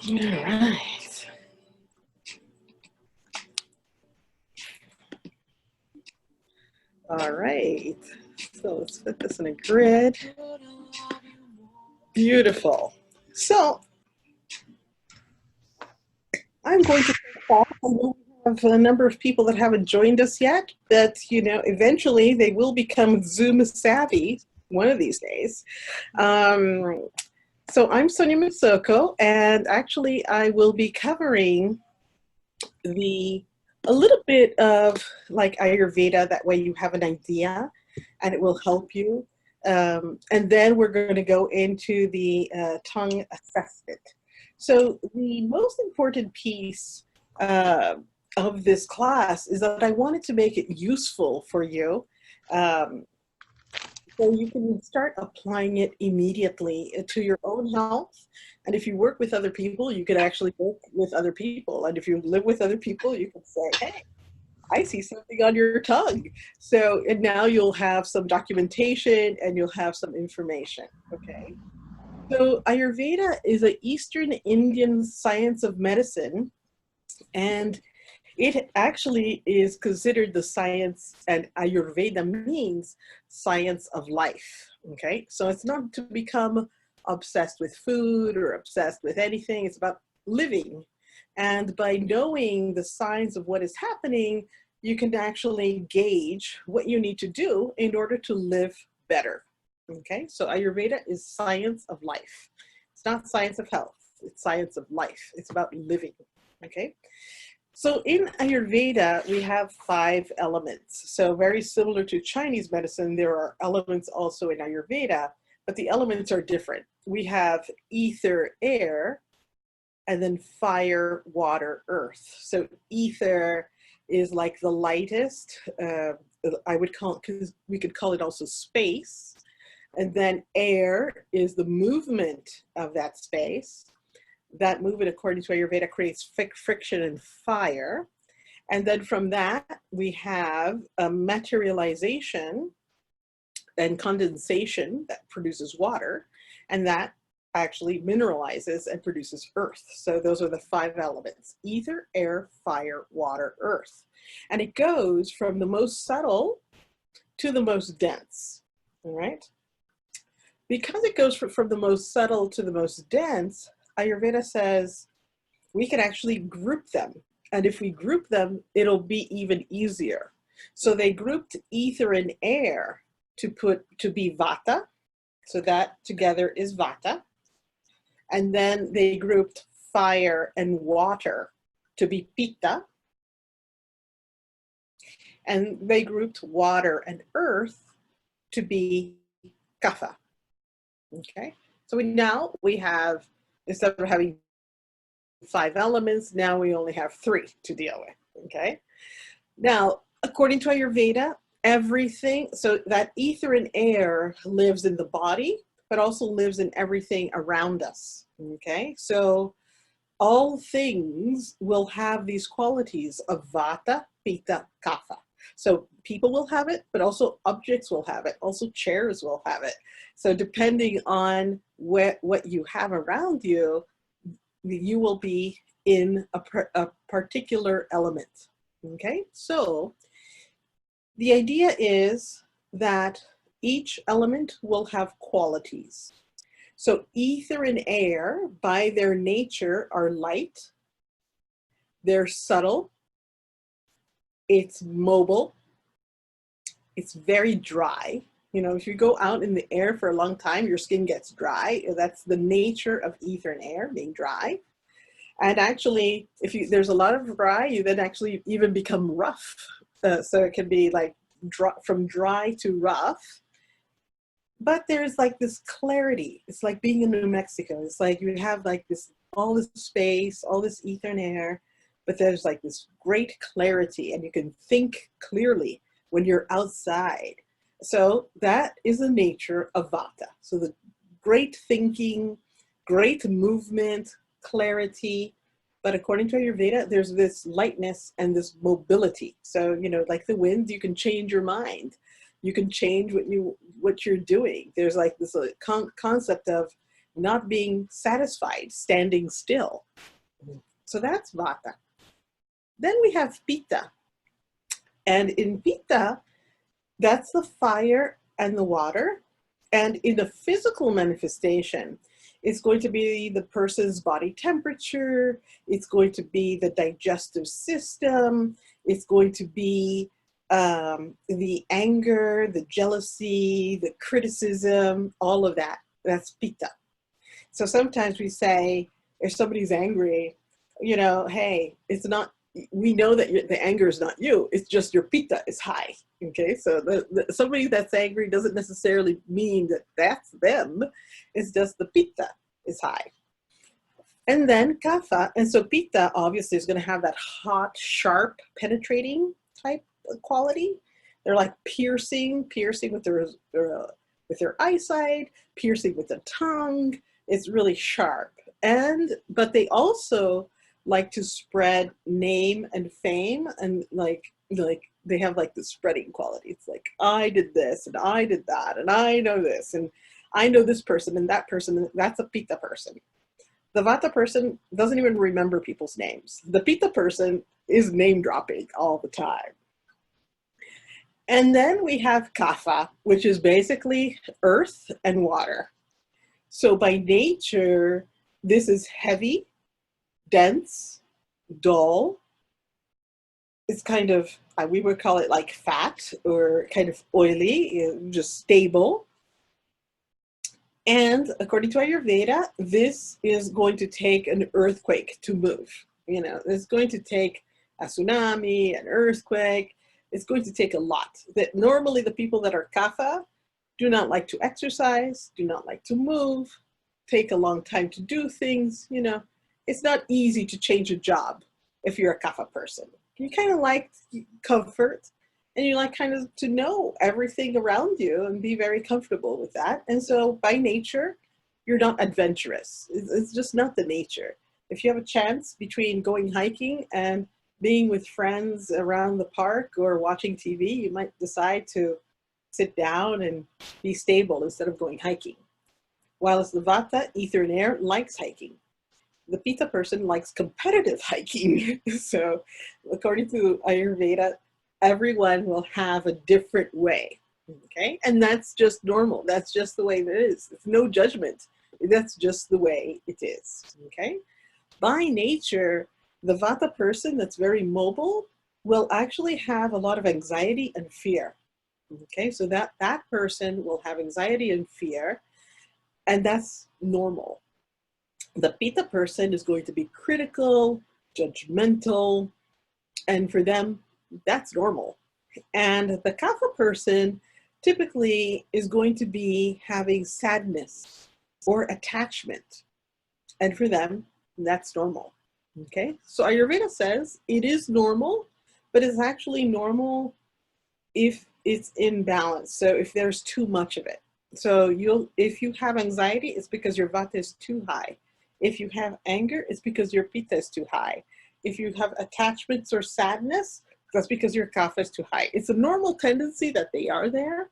All right. All right. So let's put this in a grid. Beautiful. So I'm going to take off. I know we have a number of people that haven't joined us yet, but eventually they will become Zoom savvy one of these days. So I'm Sonia Mitsoko, and actually I will be covering a little bit of like Ayurveda. That way you have an idea and it will help you. And then we're going to go into the tongue assessment. So the most important piece of this class is that I wanted to make it useful for you. So you can start applying it immediately to your own health. And if you work with other people, you can actually work with other people. And if you live with other people, you can say, hey, I see something on your tongue. So, and now you'll have some documentation and you'll have some information, okay? So Ayurveda is an Eastern Indian science of medicine, and it actually is considered the science, and Ayurveda means science of life, okay? So it's not to become obsessed with food or obsessed with anything. It's about living. And by knowing the signs of what is happening, you can actually gauge what you need to do in order to live better, okay? So Ayurveda is science of life. It's not science of health. It's science of life. It's about living, okay? So in Ayurveda, we have 5 elements. So very similar to Chinese medicine, there are elements also in Ayurveda, but the elements are different. We have ether, air, and then fire, water, earth. So ether is like the lightest, I would call it, because we could call it also space. And then air is the movement of that space. That movement, according to Ayurveda, creates friction and fire. And then from that, we have a materialization and condensation that produces water, and that actually mineralizes and produces earth. So those are the 5 elements: ether, air, fire, water, earth. And it goes from the most subtle to the most dense, all right? Because it goes from the most subtle to the most dense, Ayurveda says we can actually group them. And if we group them, it'll be even easier. So they grouped ether and air to be vata. So that together is vata. And then they grouped fire and water to be pitta. And they grouped water and earth to be kapha. Okay, so now we have, instead of having 5 elements, now we only have 3 to deal with, okay? Now, according to Ayurveda, everything, so that ether and air lives in the body, but also lives in everything around us, okay? So all things will have these qualities of vata, pitta, kapha. So people will have it, but also objects will have it. Also chairs will have it. So depending on what you have around you, you will be in a particular element, okay? So the idea is that each element will have qualities. So ether and air, by their nature, are light, they're subtle, it's mobile, it's very dry. You know, if you go out in the air for a long time, your skin gets dry. That's the nature of ether and air, being dry. And actually, if there's a lot of dry, you then actually even become rough. So it can be like from dry to rough. But there's like this clarity. It's like being in New Mexico. It's like you have like this, all this space, all this ether and air, but there's like this great clarity, and you can think clearly when you're outside. So that is the nature of vata. So the great thinking, great movement, clarity. But according to Ayurveda, there's this lightness and this mobility. So, you know, like the wind, you can change your mind. You can change what you're doing. There's like this concept of not being satisfied, standing still. So that's vata. Then we have pitta. And in pitta, that's the fire and the water. And in the physical manifestation, it's going to be the person's body temperature. It's going to be the digestive system. It's going to be the anger, the jealousy, the criticism, all of that. That's pitta. So sometimes we say, if somebody's angry, you know, hey, it's not, we know that the anger is not you, it's just your pitta is high. Okay, so somebody that's angry doesn't necessarily mean that that's them, it's just the pitta is high. And then kapha, and so pitta obviously is going to have that hot, sharp, penetrating type of quality. They're like piercing with their eyesight, piercing with the tongue. It's really sharp. But they also like to spread name and fame, and like they have like the spreading quality. It's like, I did this and I did that and I know this and I know this person and that person. That's a pitta person. The vata person doesn't even remember people's names. The pitta person is name dropping all the time. And then we have kapha, which is basically earth and water. So by nature, this is heavy, dense, dull. It's kind of, we would call it like fat or kind of oily, just stable. And according to Ayurveda, this is going to take an earthquake to move. You know, it's going to take a tsunami, an earthquake. It's going to take a lot. That normally the people that are kapha do not like to exercise, do not like to move, take a long time to do things. You know, it's not easy to change a job if you're a kapha person. You kind of like comfort, and you like kind of to know everything around you and be very comfortable with that. And so by nature, you're not adventurous. It's just not the nature. If you have a chance between going hiking and being with friends around the park or watching TV, you might decide to sit down and be stable instead of going hiking. Whilst the vata, ether and air, likes hiking. The pitta person likes competitive hiking. So according to Ayurveda, everyone will have a different way. Okay, and that's just normal. That's just the way it is. It's no judgment. That's just the way it is. Okay, by nature, the vata person that's very mobile will actually have a lot of anxiety and fear. Okay, so that person will have anxiety and fear, and that's normal. The pitta person is going to be critical, judgmental, and for them, that's normal. And the kapha person typically is going to be having sadness or attachment. And for them, that's normal. Okay, so Ayurveda says it is normal, but it's actually normal if it's in balance. So if there's too much of it. So if you have anxiety, it's because your vata is too high. If you have anger, it's because your pitta is too high. If you have attachments or sadness, that's because your kapha is too high. It's a normal tendency that they are there,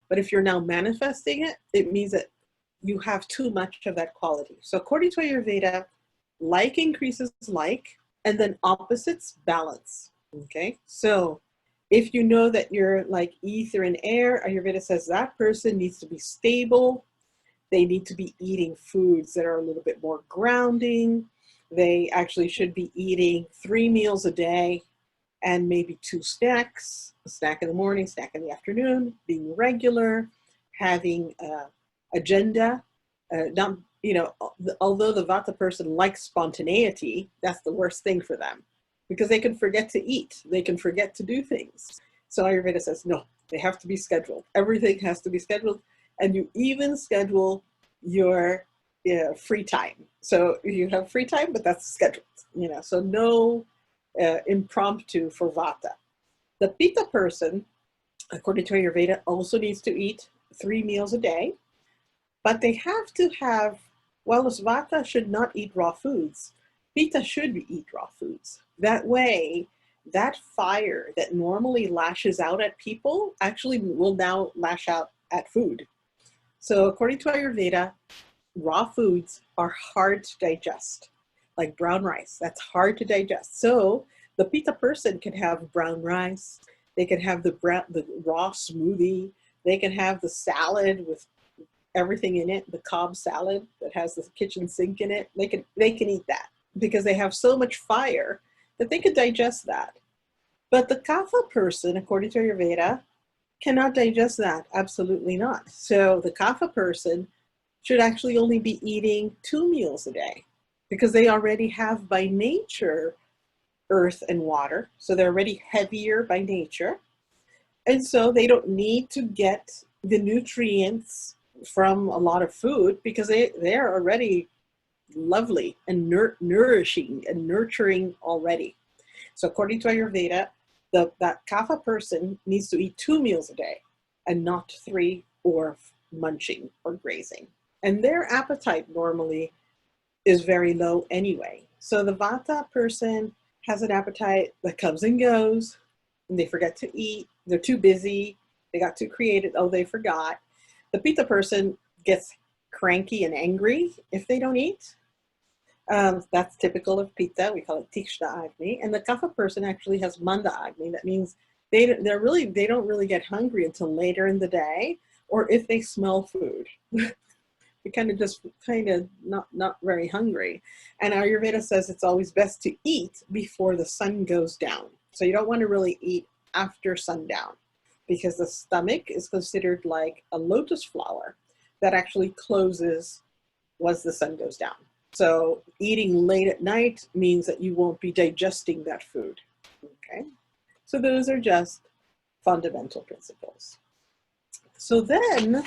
but if you're now manifesting it, it means that you have too much of that quality. So according to Ayurveda, like increases like, and then opposites balance. Okay, so if you know that you're like ether and air, Ayurveda says that person needs to be stable. They need to be eating foods that are a little bit more grounding. They actually should be eating 3 meals a day and maybe 2 snacks, a snack in the morning, snack in the afternoon, being regular, having agenda. Not, you know, although the vata person likes spontaneity, that's the worst thing for them because they can forget to eat. They can forget to do things. So Ayurveda says, no, they have to be scheduled. Everything has to be scheduled. And you even schedule your free time. So you have free time, but that's scheduled, you know, so no impromptu for vata. The pitta person, according to Ayurveda, also needs to eat 3 meals a day, but they have to have, while this vata should not eat raw foods, pitta should eat raw foods. That way, that fire that normally lashes out at people actually will now lash out at food. So according to Ayurveda, raw foods are hard to digest, like brown rice. That's hard to digest. So the pitta person can have brown rice. They can have the raw smoothie. They can have the salad with everything in it, the Cobb salad that has the kitchen sink in it. They can eat that because they have so much fire that they could digest that. But the Kapha person, according to Ayurveda, cannot digest that. Absolutely not. So the Kapha person should actually only be eating 2 meals a day because they already have by nature earth and water. So they're already heavier by nature. And so they don't need to get the nutrients from a lot of food because they're already lovely and nourishing and nurturing already. So according to Ayurveda, that kapha person needs to eat 2 meals a day and not 3 or munching or grazing. And their appetite normally is very low anyway. So the vata person has an appetite that comes and goes, and they forget to eat. They're too busy. They got too creative. Oh, they forgot. The pitta person gets cranky and angry if they don't eat. That's typical of pitta. We call it tikshna agni. And the kapha person actually has manda agni. That means they don't really get hungry until later in the day, or if they smell food. They kind of not very hungry. And Ayurveda says it's always best to eat before the sun goes down. So you don't want to really eat after sundown because the stomach is considered like a lotus flower that actually closes once the sun goes down. So eating late at night means that you won't be digesting that food. Okay, so those are just fundamental principles. So then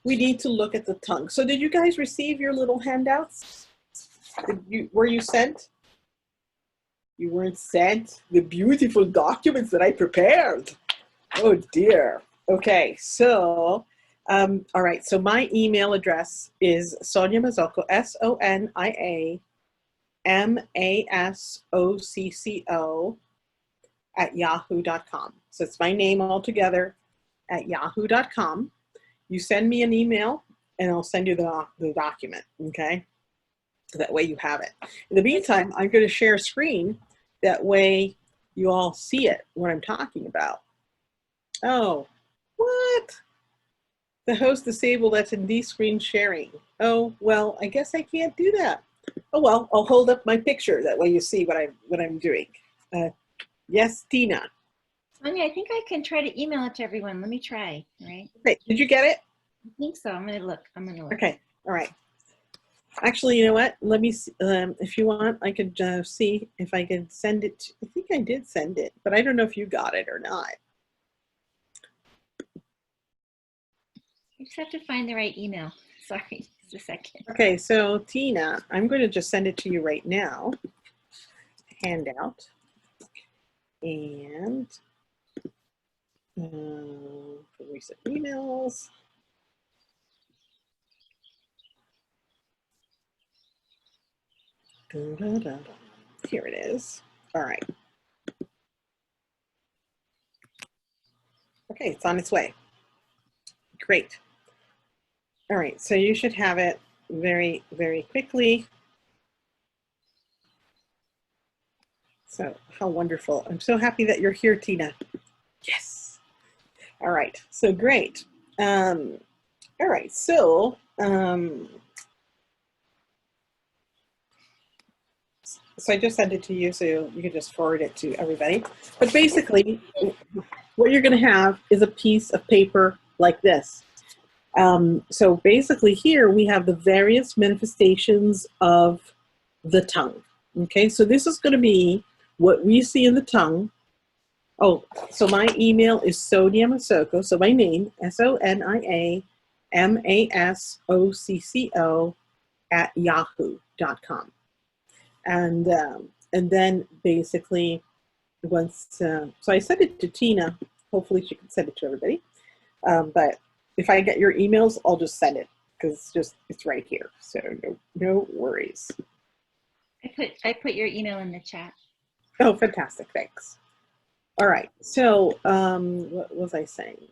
we need to look at the tongue. So did you guys receive your little handouts? Were you sent? You weren't sent the beautiful documents that I prepared. Oh dear. Okay, so, all right. So my email address is Sonia Mazzocco, SONIA @yahoo.com. So it's my name all together at yahoo.com. You send me an email and I'll send you the document, okay? So that way you have it. In the meantime, I'm going to share a screen. That way you all see it, what I'm talking about. Oh, what? The host disabled attendee screen sharing. Oh, well, I guess I can't do that. Oh, well, I'll hold up my picture. That way you see what I'm doing. Yes, Tina. Sonia, I think I can try to email it to everyone. Let me try, all right? Okay, did you get it? I think so. I'm going to look. Okay, all right. Actually, you know what? Let me see, if you want, I could see if I can send it. I think I did send it, but I don't know if you got it or not. I just have to find the right email. Sorry, just a second. Okay, so Tina, I'm going to just send it to you right now. Handout. And recent emails. Here it is. All right. Okay, it's on its way. Great. All right, so you should have it very, very quickly. So how wonderful. I'm so happy that you're here, Tina. Yes. All right, so great. All right, so so I just sent it to you so you can just forward it to everybody. But basically, what you're going to have is a piece of paper like this. So basically here we have the various manifestations of the tongue. Okay, so this is going to be what we see in the tongue. Oh, so my email is Sonia Mazzocco, so my name, SONIA @yahoo.com. And then basically once, so I sent it to Tina, hopefully she can send it to everybody. But if I get your emails, I'll just send it because it's right here. So no worries. I put your email in the chat. Oh, fantastic, thanks. All right, so what was I saying?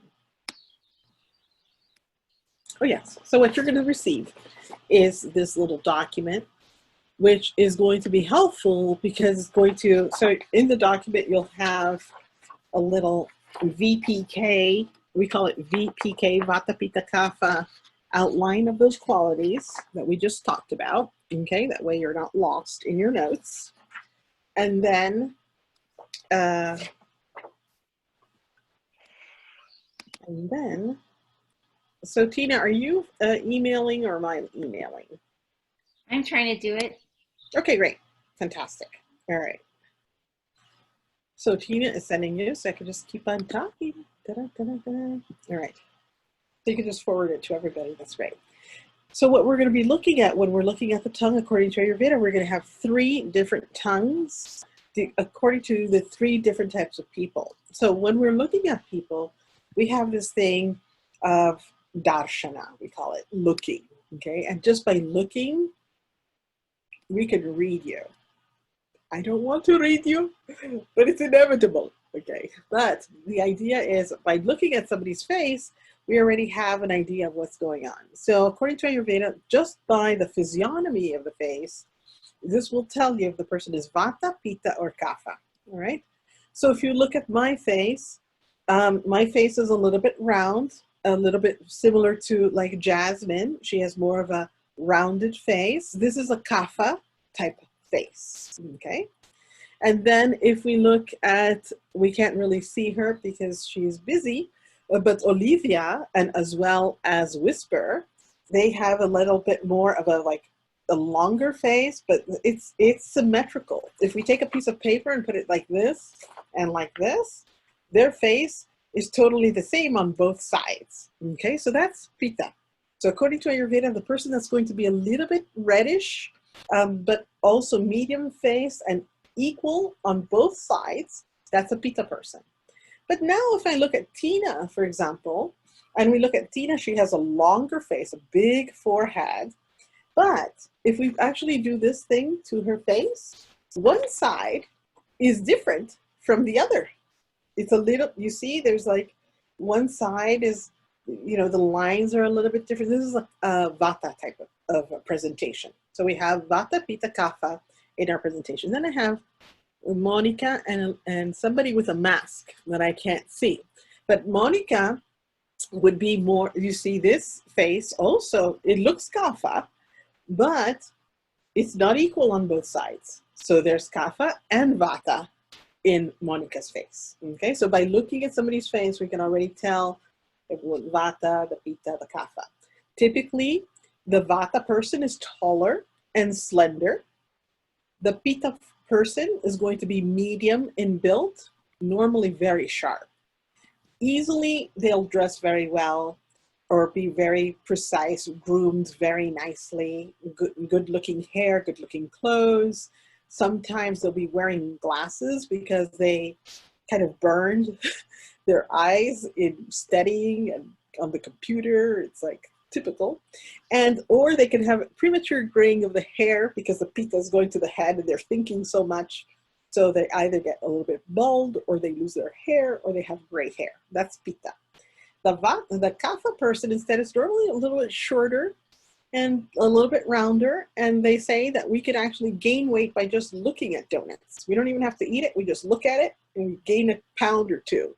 Oh yes. So what you're going to receive is this little document, which is going to be helpful because it's going to, so in the document, you'll have a little VPK, we call it VPK, Vata Pitta Kapha, outline of those qualities that we just talked about. Okay, that way you're not lost in your notes. And then, so Tina, are you emailing or am I emailing? I'm trying to do it. Okay, great. Fantastic. All right. So Tina is sending you, so I can just keep on talking. Da-da-da-da-da. All right. So you can just forward it to everybody. That's great. So what we're going to be looking at when we're looking at the tongue according to Ayurveda, we're going to have 3 different tongues according to the 3 different types of people. So when we're looking at people, we have this thing of darshana, we call it, looking. Okay, and just by looking, we can read you. I don't want to read you, but it's inevitable. Okay, but the idea is by looking at somebody's face, we already have an idea of what's going on. So according to Ayurveda, just by the physiognomy of the face, this will tell you if the person is Vata, Pitta, or Kapha. All right. So if you look at my face is a little bit round, a little bit similar to like Jasmine. She has more of a rounded face. This is a Kapha type face. Okay. And then if we look at, we can't really see her because she's busy, but Olivia and as well as Whisper, they have a little bit more of a longer face, but it's symmetrical. If we take a piece of paper and put it like this and like this, their face is totally the same on both sides. Okay, so that's Pitta. So according to Ayurveda, the person that's going to be a little bit reddish, but also medium face and equal on both sides, that's a Pitta person. But now if I look at Tina, for example, and we look at Tina, she has a longer face, a big forehead. But if we actually do this thing to her face, one side is different from the other. It's a little, you see, there's like one side is, you know, the lines are a little bit different. This is a Vata type of presentation. So we have Vata, Pitta, Kapha in our presentation. Then I have Monica and somebody with a mask that I can't see. But Monica would be more, you see this face also, it looks Kapha, but it's not equal on both sides. So there's Kapha and Vata in Monica's face. Okay, so by looking at somebody's face, we can already tell if Vata, the Pitta, the Kapha. Typically, the Vata person is taller and slender. The Pitta person is going to be medium in build, normally very sharp. Easily, they'll dress very well or be very precise, groomed very nicely, good looking hair, good looking clothes. Sometimes they'll be wearing glasses because they kind of burned their eyes in studying and on the computer. It's like typical. And or they can have premature graying of the hair because the Pitta is going to the head and they're thinking so much. So they either get a little bit bald or they lose their hair or they have gray hair. That's Pitta. The Kapha person instead is normally a little bit shorter and a little bit rounder, and they say that we could actually gain weight by just looking at donuts. We don't even have to eat it, we just look at it and we gain a pound or 2.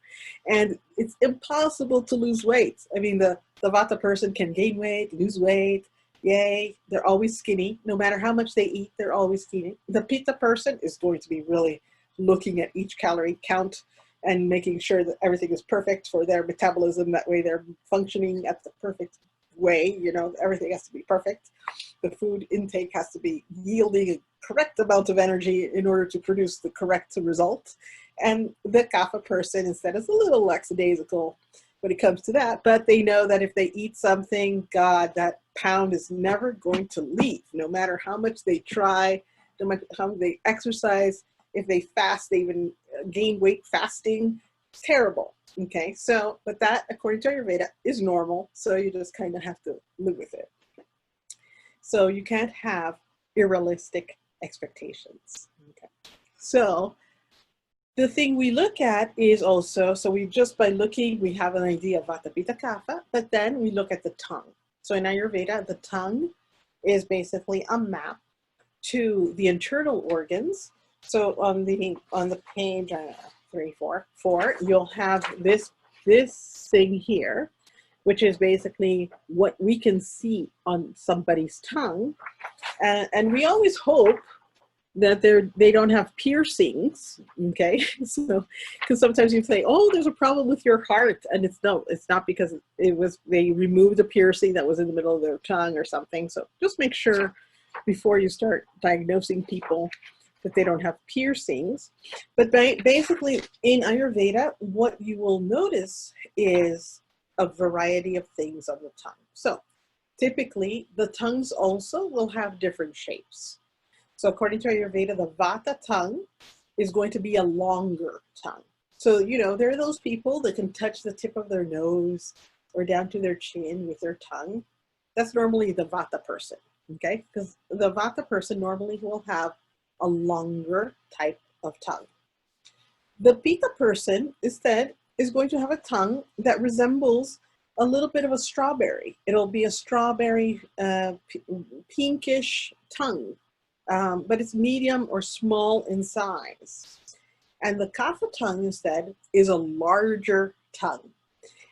And it's impossible to lose weight. I mean, the Vata person can gain weight, lose weight, yay, they're always skinny. No matter how much they eat, they're always skinny. The Pitta person is going to be really looking at each calorie count and making sure that everything is perfect for their metabolism. That way they're functioning at the perfect way, you know, everything has to be perfect. The food intake has to be yielding a correct amount of energy in order to produce the correct result. And the Kapha person instead is a little lackadaisical when it comes to that, but they know that if they eat something, God, that pound is never going to leave, no matter how much they try, no matter how they exercise. If they fast, they even gain weight fasting. It's terrible. Okay, so, but that, according to Ayurveda, is normal. So you just kind of have to live with it. So you can't have unrealistic expectations. Okay, so the thing we look at is also, so we just by looking, we have an idea of Vata, Pitta, Kapha, but then we look at the tongue. So in Ayurveda, the tongue is basically a map to the internal organs. So on the page 4, you'll have this thing here, which is basically what we can see on somebody's tongue, and we always hope that they don't have piercings, okay? So, because sometimes you say, oh, there's a problem with your heart, and it's not because they removed a piercing that was in the middle of their tongue or something. So just make sure before you start diagnosing people that they don't have piercings. But basically in Ayurveda, what you will notice is a variety of things on the tongue. So typically the tongues also will have different shapes. So according to Ayurveda, the Vata tongue is going to be a longer tongue. So, there are those people that can touch the tip of their nose or down to their chin with their tongue. That's normally the Vata person, okay? Because the Vata person normally will have a longer type of tongue. The Pitta person instead is going to have a tongue that resembles a little bit of a strawberry. It'll be a strawberry pinkish tongue. But it's medium or small in size. And the Kapha tongue instead is a larger tongue.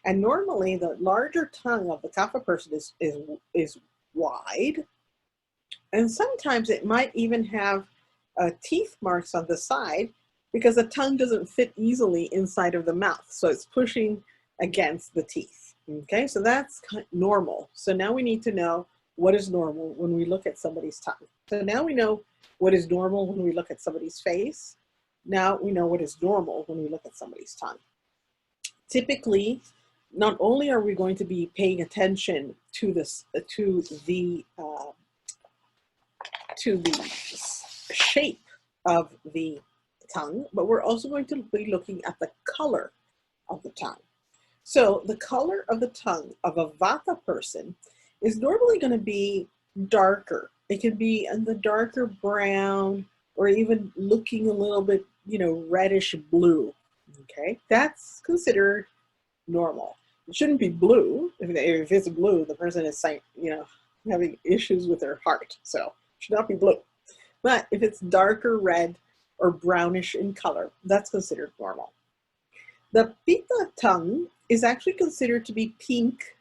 And normally the larger tongue of the Kapha person is wide. And sometimes it might even have teeth marks on the side because the tongue doesn't fit easily inside of the mouth. So it's pushing against the teeth. Okay, so that's normal. So now we need to know what is normal when we look at somebody's tongue. So now we know what is normal when we look at somebody's face. Now we know what is normal when we look at somebody's tongue. Typically, not only are we going to be paying attention to the shape of the tongue, but we're also going to be looking at the color of the tongue. So the color of the tongue of a Vata person is normally going to be darker. It can be in the darker brown or even looking a little bit, reddish blue. Okay, that's considered normal. It shouldn't be blue. If it's blue, the person is, having issues with their heart. So it should not be blue. But if it's darker red or brownish in color, that's considered normal. The Pitta tongue is actually considered to be pink.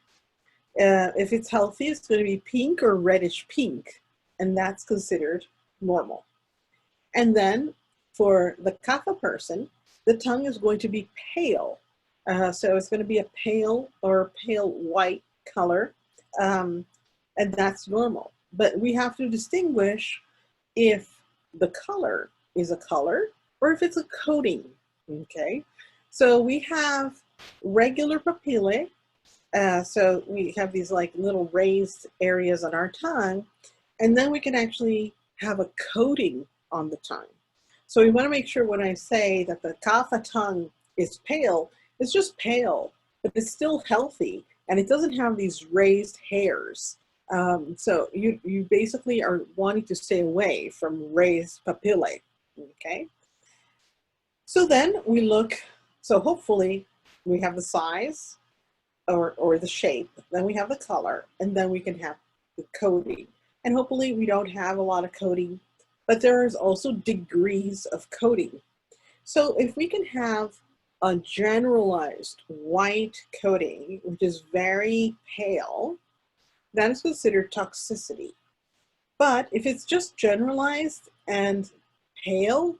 If it's healthy, it's going to be pink or reddish pink, and that's considered normal. And then for the Kapha person, the tongue is going to be pale. So it's going to be a pale or pale white color, and that's normal. But we have to distinguish if the color is a color or if it's a coating, okay? So we have regular papillae. So we have these like little raised areas on our tongue, and then we can actually have a coating on the tongue. So we want to make sure when I say that the Kapha tongue is pale, it's just pale, but it's still healthy, and it doesn't have these raised hairs. So you basically are wanting to stay away from raised papillae, okay? So then we look, so hopefully we have the size or the shape, then we have the color, and then we can have the coating. And hopefully we don't have a lot of coating, but there is also degrees of coating. So if we can have a generalized white coating, which is very pale, that is considered toxicity. But if it's just generalized and pale,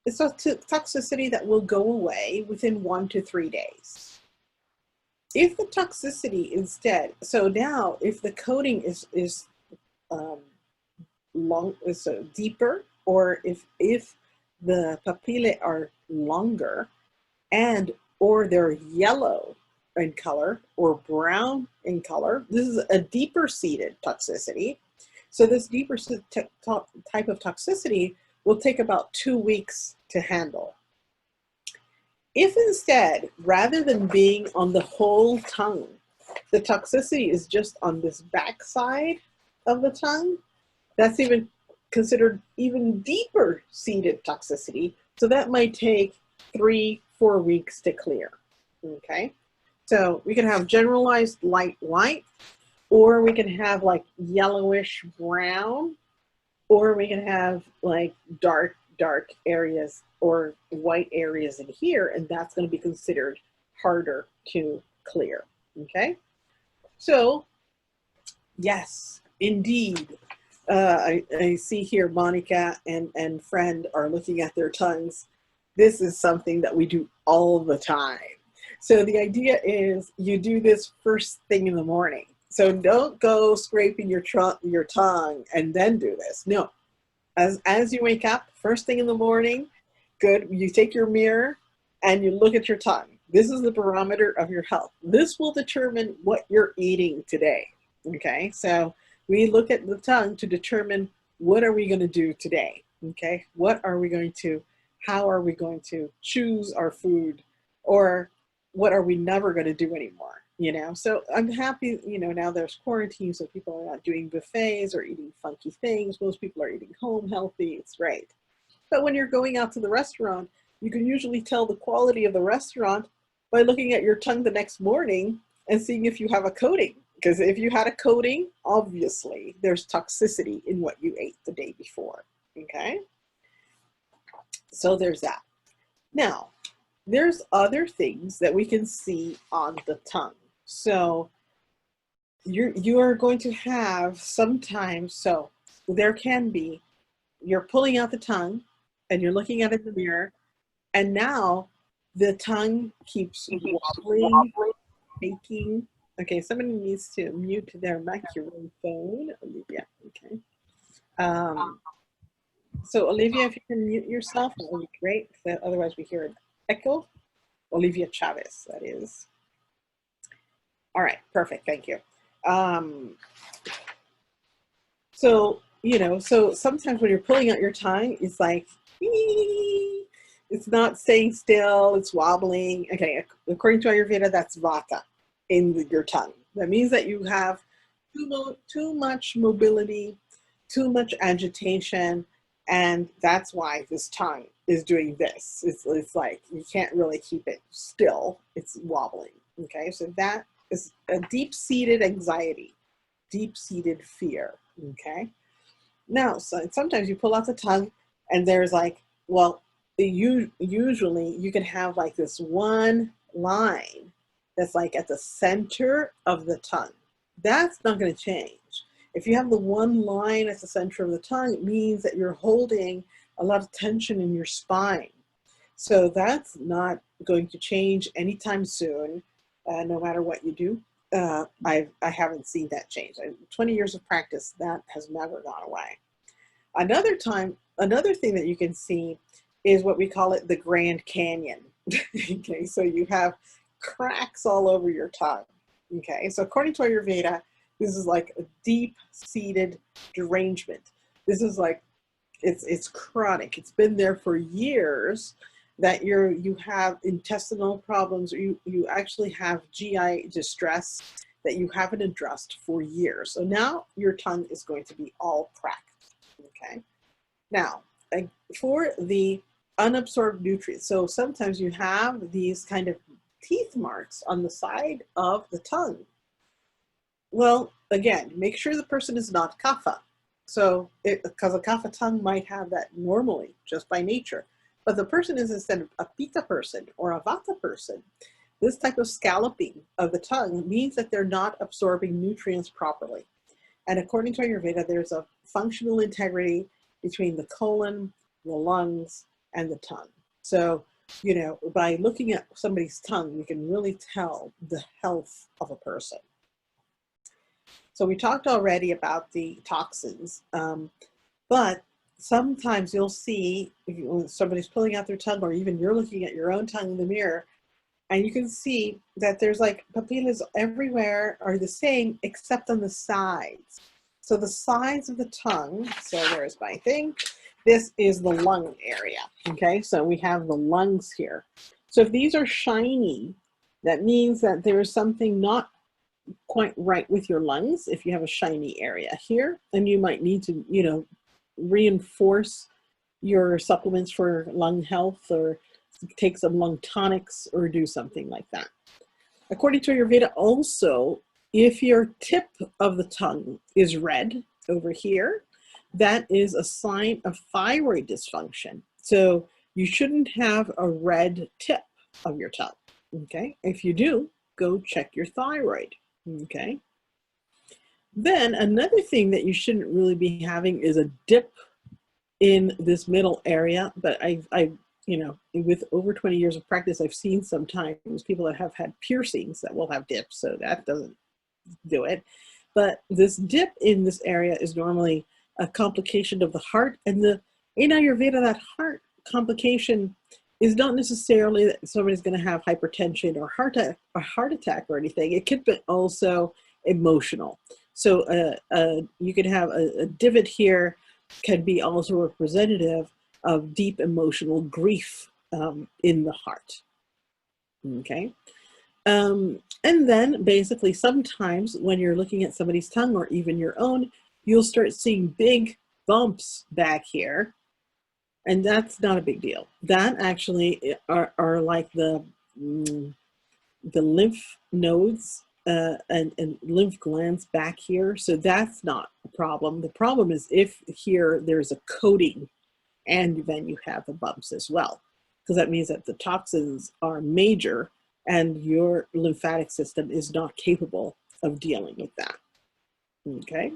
it's a toxicity that will go away within 1 to 3 days. If the toxicity instead, so now if the coating is deeper, or if the papillae are longer and or they're yellow in color or brown in color, this is a deeper seated toxicity. So this deeper type of toxicity will take about 2 weeks to handle. If instead, rather than being on the whole tongue, the toxicity is just on this back side of the tongue, that's even considered even deeper seated toxicity. So that might take 3-4 weeks to clear, okay? So we can have generalized light white, or we can have like yellowish brown, or we can have like dark areas or white areas in here, and that's going to be considered harder to clear. Okay, so yes, indeed. I see here Monica and friend are looking at their tongues. This is something that we do all the time. So the idea is you do this first thing in the morning. So don't go scraping your tongue and then do this. No, as you wake up, first thing in the morning, good, you take your mirror and you look at your tongue. This is the barometer of your health. This will determine what you're eating today. Okay, so we look at the tongue to determine what are we going to do today. Okay, what are we going to, how are we going to choose our food, or what are we never going to do anymore? You know, so I'm happy, you know, now there's quarantine, so people are not doing buffets or eating funky things. Most people are eating home healthy. It's great. But when you're going out to the restaurant, you can usually tell the quality of the restaurant by looking at your tongue the next morning and seeing if you have a coating. Because if you had a coating, obviously there's toxicity in what you ate the day before. Okay? So there's that. Now, there's other things that we can see on the tongue. So you are going to have sometimes, so there can be, you're pulling out the tongue and you're looking at it in the mirror, and now the tongue keeps wobbling, shaking. Okay, somebody needs to mute their microphone. Olivia, okay. So Olivia, if you can mute yourself, that would be great. Otherwise we hear an echo. Olivia Chavez, that is. All right, perfect, thank you. So, you know, so sometimes when you're pulling out your tongue, it's like, it's not staying still, it's wobbling. Okay, according to Ayurveda, that's vata in your tongue. That means that you have too much mobility, too much agitation, and that's why this tongue is doing this. It's like you can't really keep it still, it's wobbling. Okay, so that is a deep-seated anxiety, deep-seated fear. Okay, now so sometimes you pull out the tongue and there's like, well, usually you can have like this one line that's like at the center of the tongue. That's not going to change. If you have the one line at the center of the tongue, it means that you're holding a lot of tension in your spine. So that's not going to change anytime soon, no matter what you do. I haven't seen that change. 20 years of practice, that has never gone away. Another thing that you can see is what we call it the Grand Canyon. Okay, so you have cracks all over your tongue. Okay, so according to Ayurveda, this is like a deep-seated derangement. This is like, it's chronic. It's been there for years, that you have intestinal problems, or you actually have GI distress that you haven't addressed for years. So now your tongue is going to be all cracked. Okay. Now, for the unabsorbed nutrients, so sometimes you have these kind of teeth marks on the side of the tongue. Well, again, make sure the person is not kapha. So, because a kapha tongue might have that normally, just by nature. But the person is instead a pitta person or a vata person. This type of scalloping of the tongue means that they're not absorbing nutrients properly. And according to Ayurveda, there's a functional integrity between the colon, the lungs, and the tongue. So, you know, by looking at somebody's tongue, you can really tell the health of a person. So we talked already about the toxins, but sometimes you'll see when somebody's pulling out their tongue, or even you're looking at your own tongue in the mirror, and you can see that there's like papillas everywhere are the same except on the sides. So the sides of the tongue, so there's my thing, this is the lung area, okay? So we have the lungs here. So if these are shiny, that means that there is something not quite right with your lungs if you have a shiny area here, and you might need to, you know, reinforce your supplements for lung health, or take some lung tonics, or do something like that. According to Ayurveda also, if your tip of the tongue is red over here, that is a sign of thyroid dysfunction. So you shouldn't have a red tip of your tongue, okay? If you do, go check your thyroid, okay? Then another thing that you shouldn't really be having is a dip in this middle area, but I you know, with over 20 years of practice, I've seen sometimes people that have had piercings that will have dips, so that doesn't do it. But this dip in this area is normally a complication of the heart, and in Ayurveda, that heart complication is not necessarily that somebody's going to have hypertension or heart attack or anything. It could be also emotional. So you could have a divot here, can be also representative of deep emotional grief in the heart. Okay. And then basically sometimes when you're looking at somebody's tongue or even your own, you'll start seeing big bumps back here. And that's not a big deal. That actually are like the lymph nodes and lymph glands back here. So that's not a problem. The problem is if here there's a coating and then you have the bumps as well, because that means that the toxins are major and your lymphatic system is not capable of dealing with that. Okay,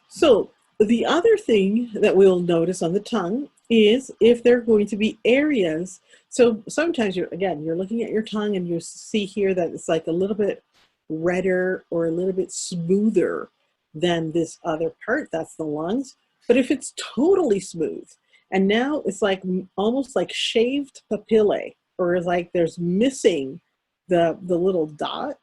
so the other thing that we'll notice on the tongue is if there are going to be areas. So sometimes you're looking at your tongue and you see here that it's like a little bit redder or a little bit smoother than this other part, that's the lungs. But if it's totally smooth, and now it's like almost like shaved papillae, or it's like there's missing the little dot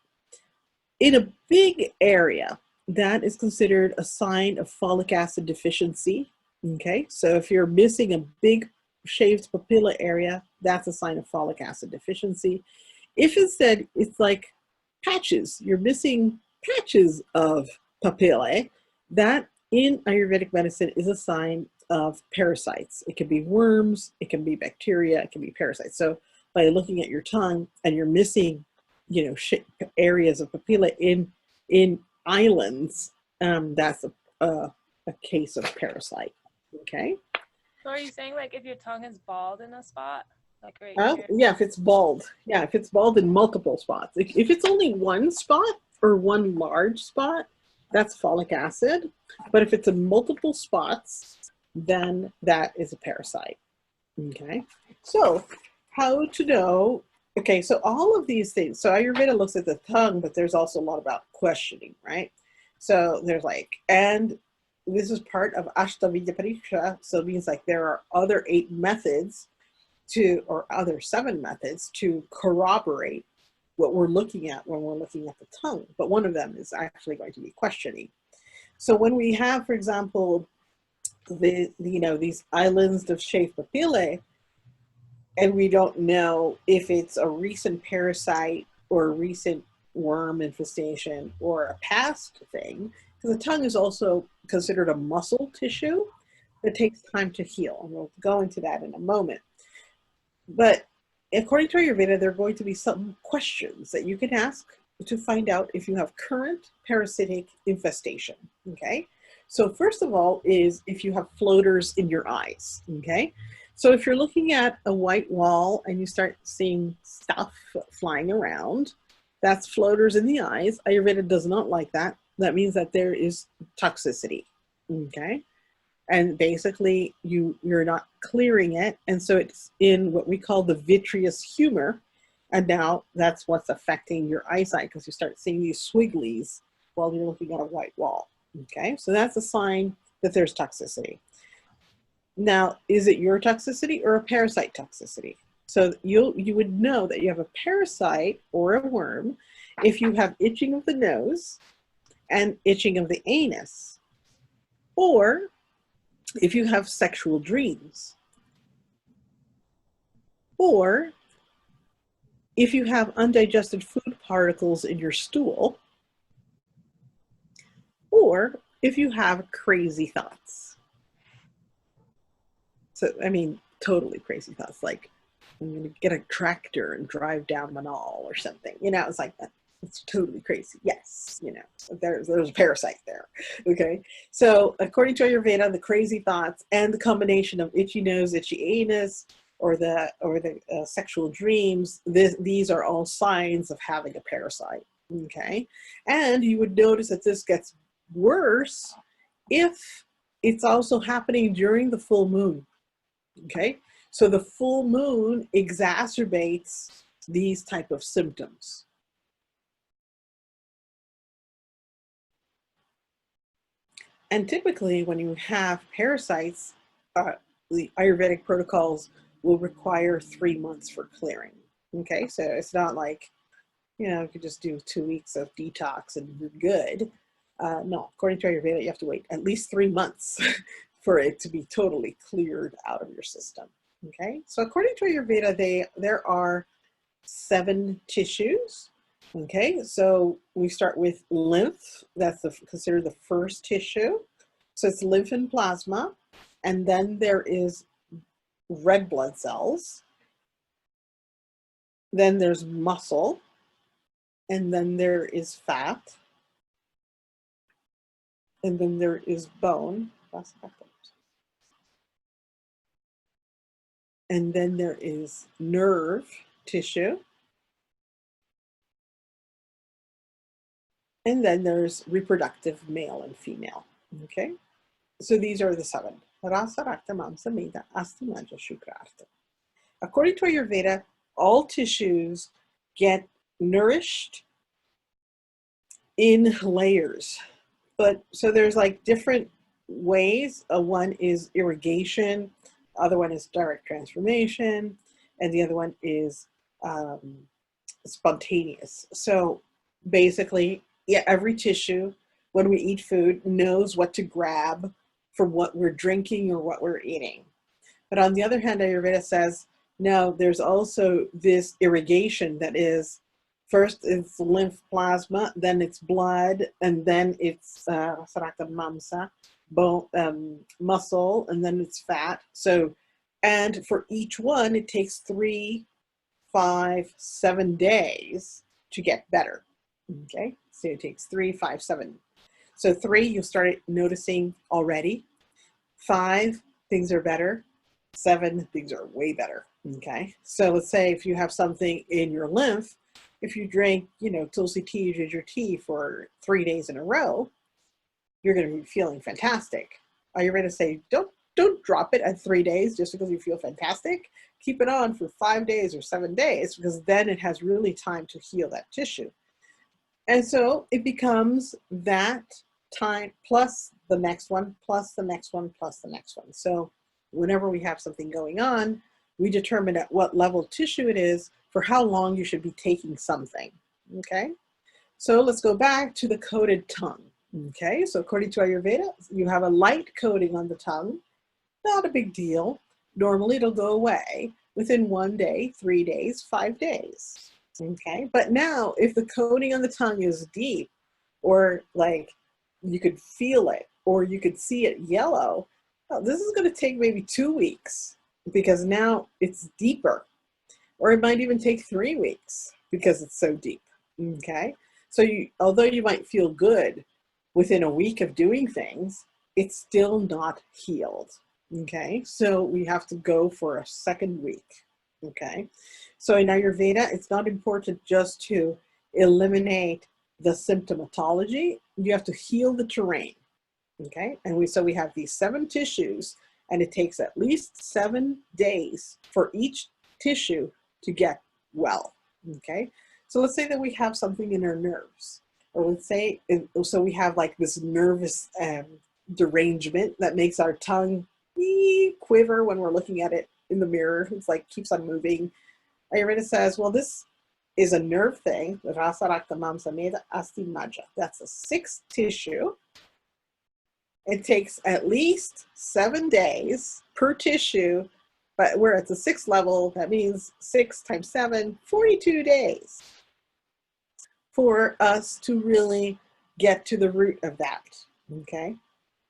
in a big area, that is considered a sign of folic acid deficiency. Okay, so if you're missing a big shaved papilla area, that's a sign of folic acid deficiency. If instead it's like patches, you're missing patches of papillae, that in Ayurvedic medicine is a sign of parasites. It can be worms, it can be bacteria, it can be parasites. So by looking at your tongue and you're missing, you know, areas of papilla in islands, that's a case of parasite. Okay. So are you saying like if your tongue is bald in a spot, like right here? Yeah, if it's bald. Yeah, if it's bald in multiple spots. If it's only one spot or one large spot, that's folic acid. But if it's in multiple spots, then that is a parasite. Okay. So how to know? Okay, so all of these things. So Ayurveda looks at the tongue, but there's also a lot about questioning, right? So there's like, and this is part of Ashtavidya Pariksha. So it means like there are other 8 methods or other 7 methods to corroborate what we're looking at when we're looking at the tongue. But one of them is actually going to be questioning. So when we have, for example, these islands of shaved papillae, and we don't know if it's a recent parasite or a recent worm infestation or a past thing, because the tongue is also considered a muscle tissue that takes time to heal. And we'll go into that in a moment. But according to Ayurveda, there are going to be some questions that you can ask to find out if you have current parasitic infestation, okay? So first of all is if you have floaters in your eyes, okay? So if you're looking at a white wall and you start seeing stuff flying around, that's floaters in the eyes. Ayurveda does not like that. That means that there is toxicity, okay? And basically you're not clearing it. And so it's in what we call the vitreous humor. And now that's what's affecting your eyesight because you start seeing these swigglies while you're looking at a white wall. Okay, so that's a sign that there's toxicity. Now, is it your toxicity or a parasite toxicity? So you would know that you have a parasite or a worm if you have itching of the nose and itching of the anus, or if you have sexual dreams, or if you have undigested food particles in your stool, or if you have crazy thoughts. So, I mean, totally crazy thoughts, like I'm going to get a tractor and drive down Manal or something. You know, it's like that. It's totally crazy. Yes, you know, there's a parasite there. Okay, so according to Ayurveda, the crazy thoughts and the combination of itchy nose, itchy anus, or the sexual dreams, these are all signs of having a parasite. Okay, and you would notice that this gets worse if it's also happening during the full moon. Okay, so the full moon exacerbates these type of symptoms. And typically when you have parasites, the Ayurvedic protocols will require 3 months for clearing. Okay, so it's not like, you know, you could just do 2 weeks of detox and you're good. No, according to Ayurveda, you have to wait at least 3 months for it to be totally cleared out of your system. Okay, so according to Ayurveda, there are 7 tissues. Okay, so we start with lymph. That's considered the first tissue. So it's lymph and plasma. And then there is red blood cells. Then there's muscle. And then there is fat. And then there is bone. And then there is nerve tissue. And then there's reproductive male and female. Okay, so these are the 7. Rasa, Rakta, Mamsa, Meda, Asti, Maja, Shukrarta. According to Ayurveda, all tissues get nourished in layers. But so there's like different ways. One is irrigation, other one is direct transformation, and the other one is spontaneous. So basically, yeah, every tissue, when we eat food, knows what to grab from what we're drinking or what we're eating. But on the other hand, Ayurveda says, no, there's also this irrigation that is, first it's lymph plasma, then it's blood, and then it's mamsa, bone, muscle, and then it's fat. So, and for each one, it takes 3, 5, 7 days to get better. Okay, so it takes 3, 5, 7. So 3, you'll start noticing already. 5, things are better. 7, things are way better. Okay, so let's say if you have something in your lymph, if you drink, you know, tulsi tea, ginger tea for 3 days in a row, you're going to be feeling fantastic. Are you ready to say, don't drop it at 3 days just because you feel fantastic? Keep it on for 5 days or 7 days, because then it has really time to heal that tissue. And so it becomes that time plus the next one, plus the next one, plus the next one. So whenever we have something going on, we determine at what level tissue it is for how long you should be taking something. Okay, so let's go back to the coated tongue. Okay, so according to Ayurveda, you have a light coating on the tongue. Not a big deal. Normally it'll go away within 1 day, 3 days, 5 days. Okay, but now if the coating on the tongue is deep, or like you could feel it, or you could see it yellow, well, this is going to take maybe 2 weeks because now it's deeper. Or it might even take 3 weeks because it's so deep. Okay, so although you might feel good within a week of doing things, it's still not healed. Okay, so we have to go for a second week. Okay, so in Ayurveda, it's not important just to eliminate the symptomatology. You have to heal the terrain. Okay, and we have these 7 tissues, and it takes at least 7 days for each tissue to get well. Okay, so let's say that we have something in our nerves, or let's say, so we have like this nervous derangement that makes our tongue quiver when we're looking at it in the mirror. It's like keeps on moving. Ayurveda says, well, this is a nerve thing. That's a 6th tissue. It takes at least 7 days per tissue, but we're at the 6th level. That means 6 times 7, 42 days for us to really get to the root of that. Okay,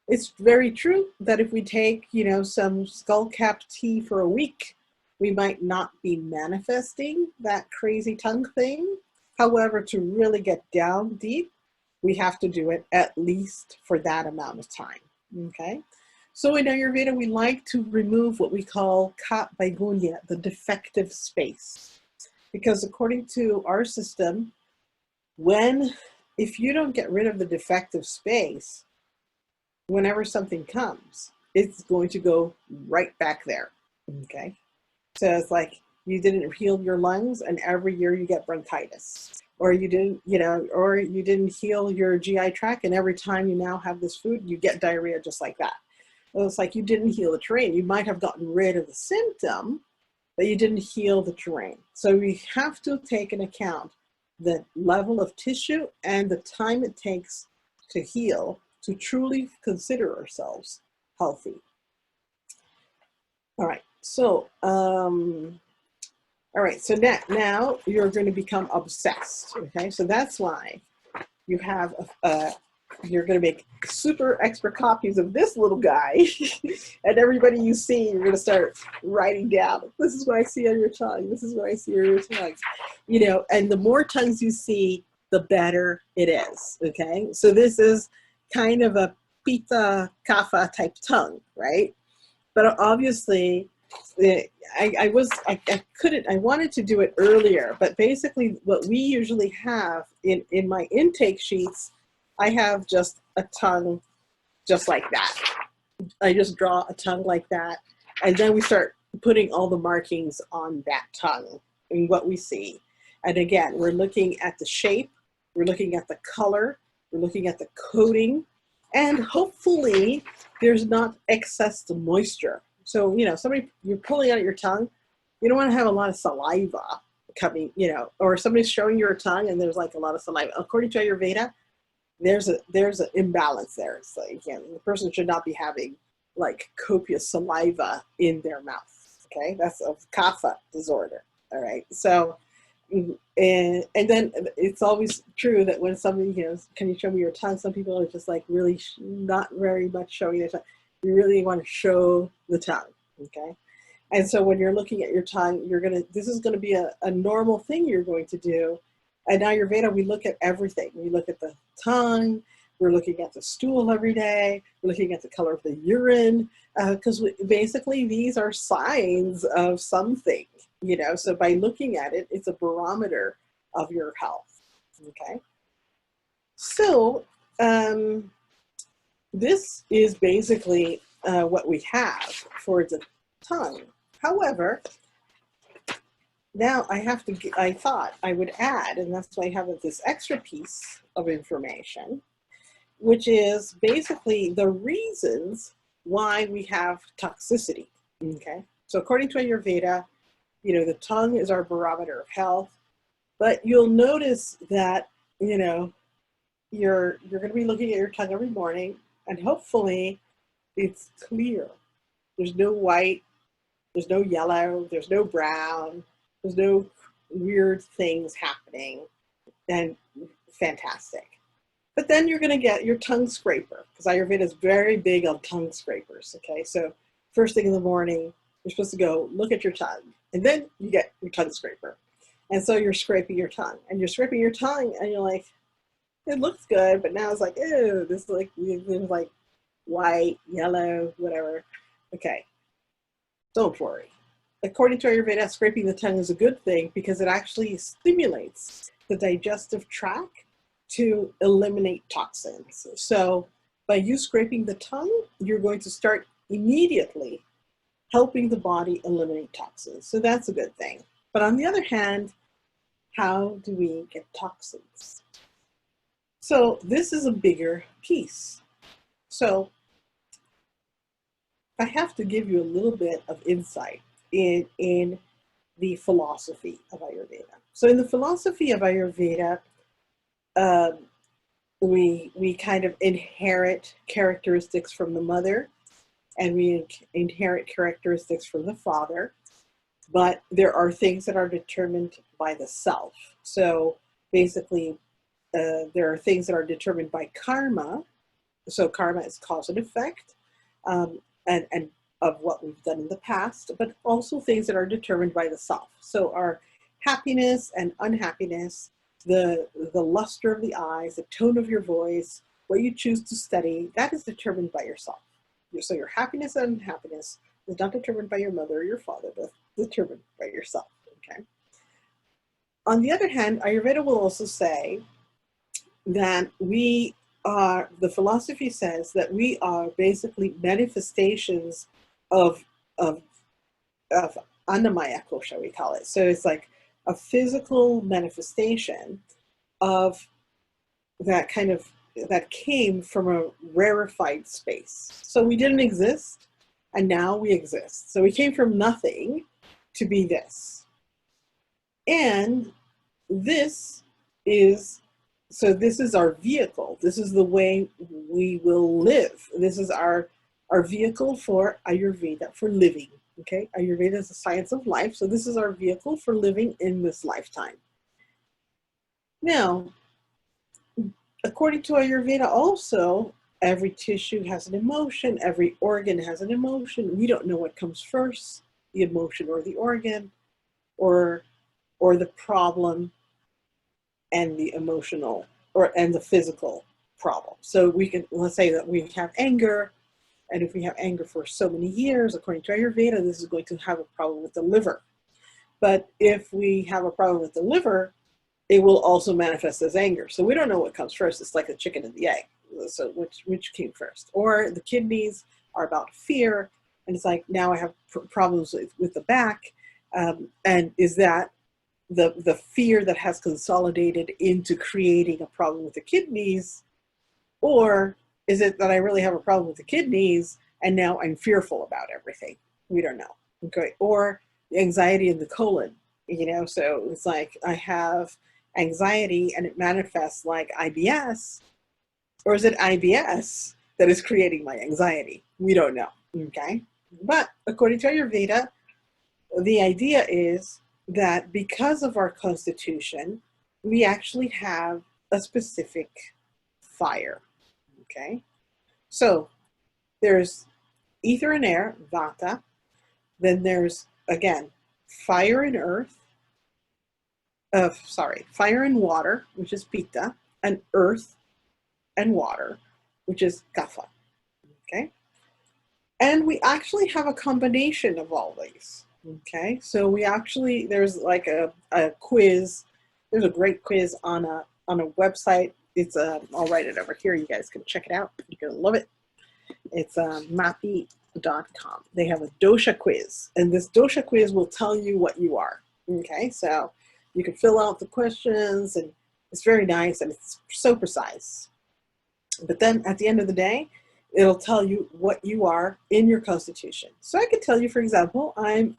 it's very true that if we take, you know, some skullcap tea for a week, we might not be manifesting that crazy tongue thing. However, to really get down deep, we have to do it at least for that amount of time, okay? So in Ayurveda, we like to remove what we call ka baigunya, the defective space. Because according to our system, if you don't get rid of the defective space, whenever something comes, it's going to go right back there, okay? So it's like you didn't heal your lungs and every year you get bronchitis. Or you didn't, or you didn't heal your GI tract and every time you now have this food, you get diarrhea just like that. So it's like you didn't heal the terrain. You might have gotten rid of the symptom, but you didn't heal the terrain. So we have to take into account the level of tissue and the time it takes to heal to truly consider ourselves healthy. All right, so now you're going to become obsessed. Okay, so that's why you have you're going to make super extra copies of this little guy, and everybody you see, you're going to start writing down. This is what I see on your tongue. This is what I see on your tongue. And the more tongues you see, the better it is. Okay, so this is kind of a Pitta Kapha type tongue, right? But obviously, I wanted to do it earlier, but basically what we usually have in my intake sheets, I have just a tongue just like that. I just draw a tongue like that, and then we start putting all the markings on that tongue and what we see. And again, we're looking at the shape, we're looking at the color, we're looking at the coating, and hopefully there's not excess moisture. So, you're pulling out your tongue, you don't want to have a lot of saliva coming, or somebody's showing you a tongue and there's like a lot of saliva. According to Ayurveda, there's an imbalance there. It's like, the person should not be having like copious saliva in their mouth. Okay, that's a kapha disorder. All right, so and then it's always true that when somebody, can you show me your tongue? Some people are just like really not very much showing their tongue. You really want to show the tongue, okay? And so when you're looking at your tongue, this is going to be a normal thing you're going to do. And in Ayurveda, we look at everything. We look at the tongue, we're looking at the stool every day, we're looking at the color of the urine, because basically these are signs of something, so by looking at it, it's a barometer of your health, okay? So, this is basically what we have for the tongue. However, now I thought I would add, and that's why I have this extra piece of information, which is basically the reasons why we have toxicity, okay? So according to Ayurveda, the tongue is our barometer of health, but you'll notice that, you're going to be looking at your tongue every morning, and hopefully it's clear. There's no white, there's no yellow, there's no brown, there's no weird things happening, and fantastic. But then you're going to get your tongue scraper, because Ayurveda is very big on tongue scrapers, okay? So first thing in the morning, you're supposed to go look at your tongue, and then you get your tongue scraper. And so you're scraping your tongue, and you're scraping your tongue, and you're like, it looks good, but now it's like, ew, this is like white, yellow, whatever. Okay, don't worry. According to Ayurveda, scraping the tongue is a good thing because it actually stimulates the digestive tract to eliminate toxins. So by you scraping the tongue, you're going to start immediately helping the body eliminate toxins. So that's a good thing. But on the other hand, how do we get toxins? So this is a bigger piece. So I have to give you a little bit of insight in the philosophy of Ayurveda. So in the philosophy of Ayurveda, we kind of inherit characteristics from the mother, and we inherit characteristics from the father, but there are things that are determined by the self. So basically, there are things that are determined by karma. So karma is cause and effect, and of what we've done in the past, but also things that are determined by the self. So our happiness and unhappiness the luster of the eyes, the tone of your voice, what you choose to study, that is determined by yourself. So your happiness and unhappiness is not determined by your mother or your father, but determined by yourself, okay? On the other hand, Ayurveda will also say that we are, the philosophy says that we are basically manifestations of, of, of Annamaya kosha, we call it. So it's like a physical manifestation of that kind of, that came from a rarefied space. So we didn't exist, and now we exist. So we came from nothing to be this. And this is, so this is our vehicle. This is the way we will live. This is our vehicle for Ayurveda, for living, okay? Ayurveda is the science of life, so this is our vehicle for living in this lifetime. Now, according to Ayurveda also, every tissue has an emotion, every organ has an emotion. We don't know what comes first, the emotion or the organ, or the problem and the emotional, and the physical problem. So we can, let's say that we have anger, and if we have anger for so many years, according to Ayurveda, this is going to have a problem with the liver. But if we have a problem with the liver, it will also manifest as anger. So we don't know what comes first. It's like the chicken and the egg. So which came first? Or the kidneys are about fear, and it's like, now I have problems with the back, and is that the fear that has consolidated into creating a problem with the kidneys, or is it that I really have a problem with the kidneys and now I'm fearful about everything? We don't know. Okay, or the anxiety in the colon. You know, so it's like I have anxiety and it manifests like IBS, or is it IBS that is creating my anxiety? We don't know, okay? But according to Ayurveda, the idea is that because of our constitution, we actually have a specific fire, okay? So there's ether and air, vata, then there's, again, fire and earth, fire and water, which is pitta, and earth and water, which is kapha, okay? And we actually have a combination of all these, okay? So we actually, there's like a quiz, there's a great quiz on a website. It's, I'll write it over here, you guys can check it out, you're gonna love it. It's mappy.com. They have a dosha quiz, and this dosha quiz will tell you what you are, okay? So you can fill out the questions, and it's very nice, and it's so precise. But then at the end of the day, it'll tell you what you are in your constitution. So I could tell you, for example, I'm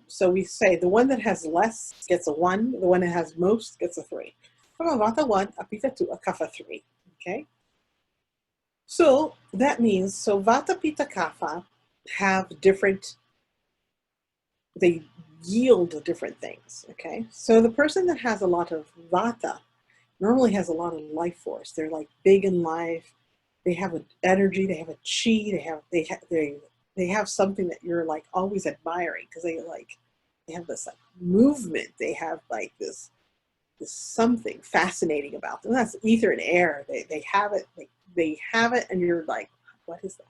so we say the one that has less gets a 1, the one that has most gets a 3. I'm a vata 1, a pitta 2, a kapha 3, okay? So that means, so vata, pitta, kapha have different, they yield different things, okay? So the person that has a lot of vata normally has a lot of life force. They're like big in life. They have an energy, they have a chi, they have something that you're like always admiring, because they have this like movement. They have like this something fascinating about them. That's ether and air. They have it, they have it, and you're like, what is that?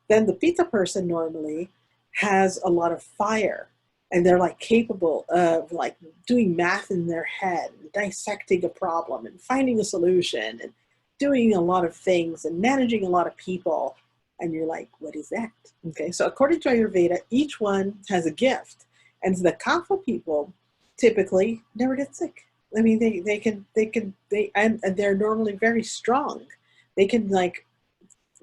Then the pitta person normally has a lot of fire, and they're like capable of like doing math in their head, and dissecting a problem and finding a solution and doing a lot of things and managing a lot of people. And you're like, what is that? Okay, so according to Ayurveda, each one has a gift. And the kapha people typically never get sick. I mean, and they're normally very strong. They can, like,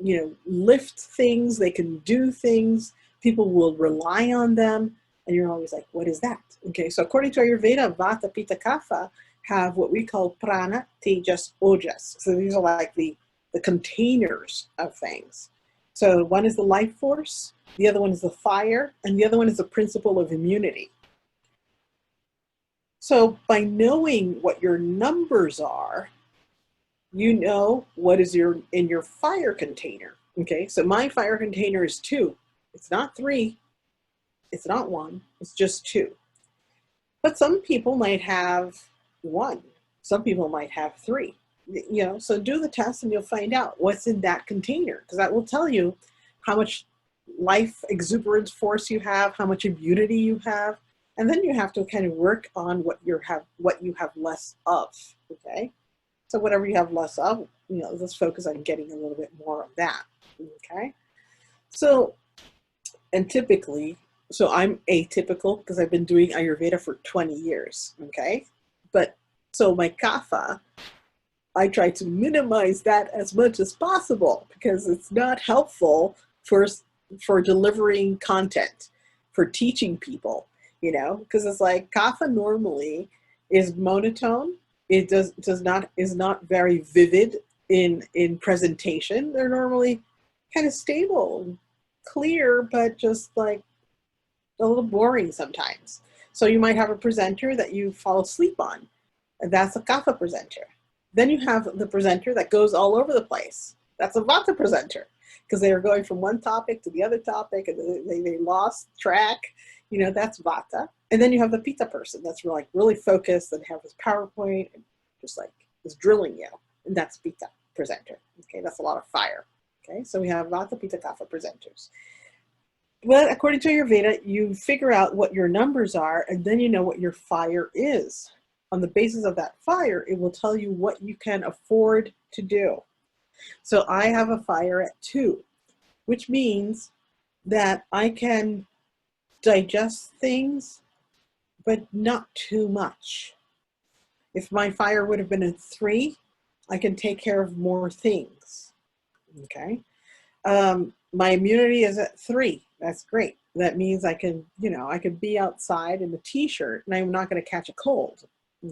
you know, lift things, they can do things, people will rely on them, and you're always like, what is that? Okay, so according to Ayurveda, vata, pitta, kapha have what we call prana, tejas, ojas. So these are like the containers of things. So one is the life force, the other one is the fire, and the other one is the principle of immunity. So by knowing what your numbers are, you know what is in your fire container. Okay, so my fire container is 2. It's not 3. It's not 1. It's just 2. But some people might have one. Some people might have three. So do the test and you'll find out what's in that container, because that will tell you how much life exuberance force you have, how much immunity you have, and then you have to kind of work on what you have less of. Okay, so whatever you have less of, let's focus on getting a little bit more of that. Okay, so and typically, so I'm atypical because I've been doing Ayurveda for 20 years. Okay, but so my kapha, I try to minimize that as much as possible because it's not helpful for delivering content, for teaching people, because it's like kapha normally is monotone. It is not very vivid in presentation. They're normally kind of stable and clear, but just like a little boring sometimes. So you might have a presenter that you fall asleep on, and that's a kapha presenter. Then you have the presenter that goes all over the place. That's a vata presenter, because they are going from one topic to the other topic and they lost track. That's vata. And then you have the pitta person that's really focused and have his PowerPoint and just like is drilling you. And that's pitta presenter. Okay, that's a lot of fire. Okay, so we have vata, pitta, kapha presenters. But according to Ayurveda, you figure out what your numbers are, and then you know what your fire is. On the basis of that fire, it will tell you what you can afford to do. So I have a fire at 2, which means that I can digest things, but not too much. If my fire would have been at 3, I can take care of more things. Okay. My immunity is at 3. That's great. That means I can be outside in a t-shirt and I'm not going to catch a cold.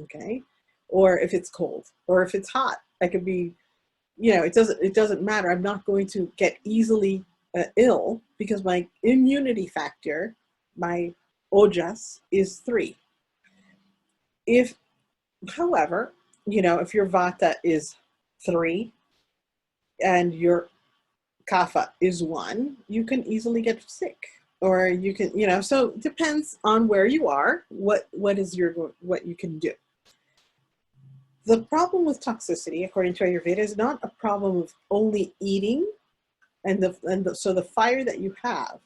Okay. Or if it's cold or if it's hot, I could be, it doesn't matter. I'm not going to get easily ill because my immunity factor, my ojas, is 3. However, if your vata is 3 and your kapha is 1, you can easily get sick, or you can, so it depends on where you are, what you can do. The problem with toxicity, according to Ayurveda, is not a problem of only eating, so the fire that you have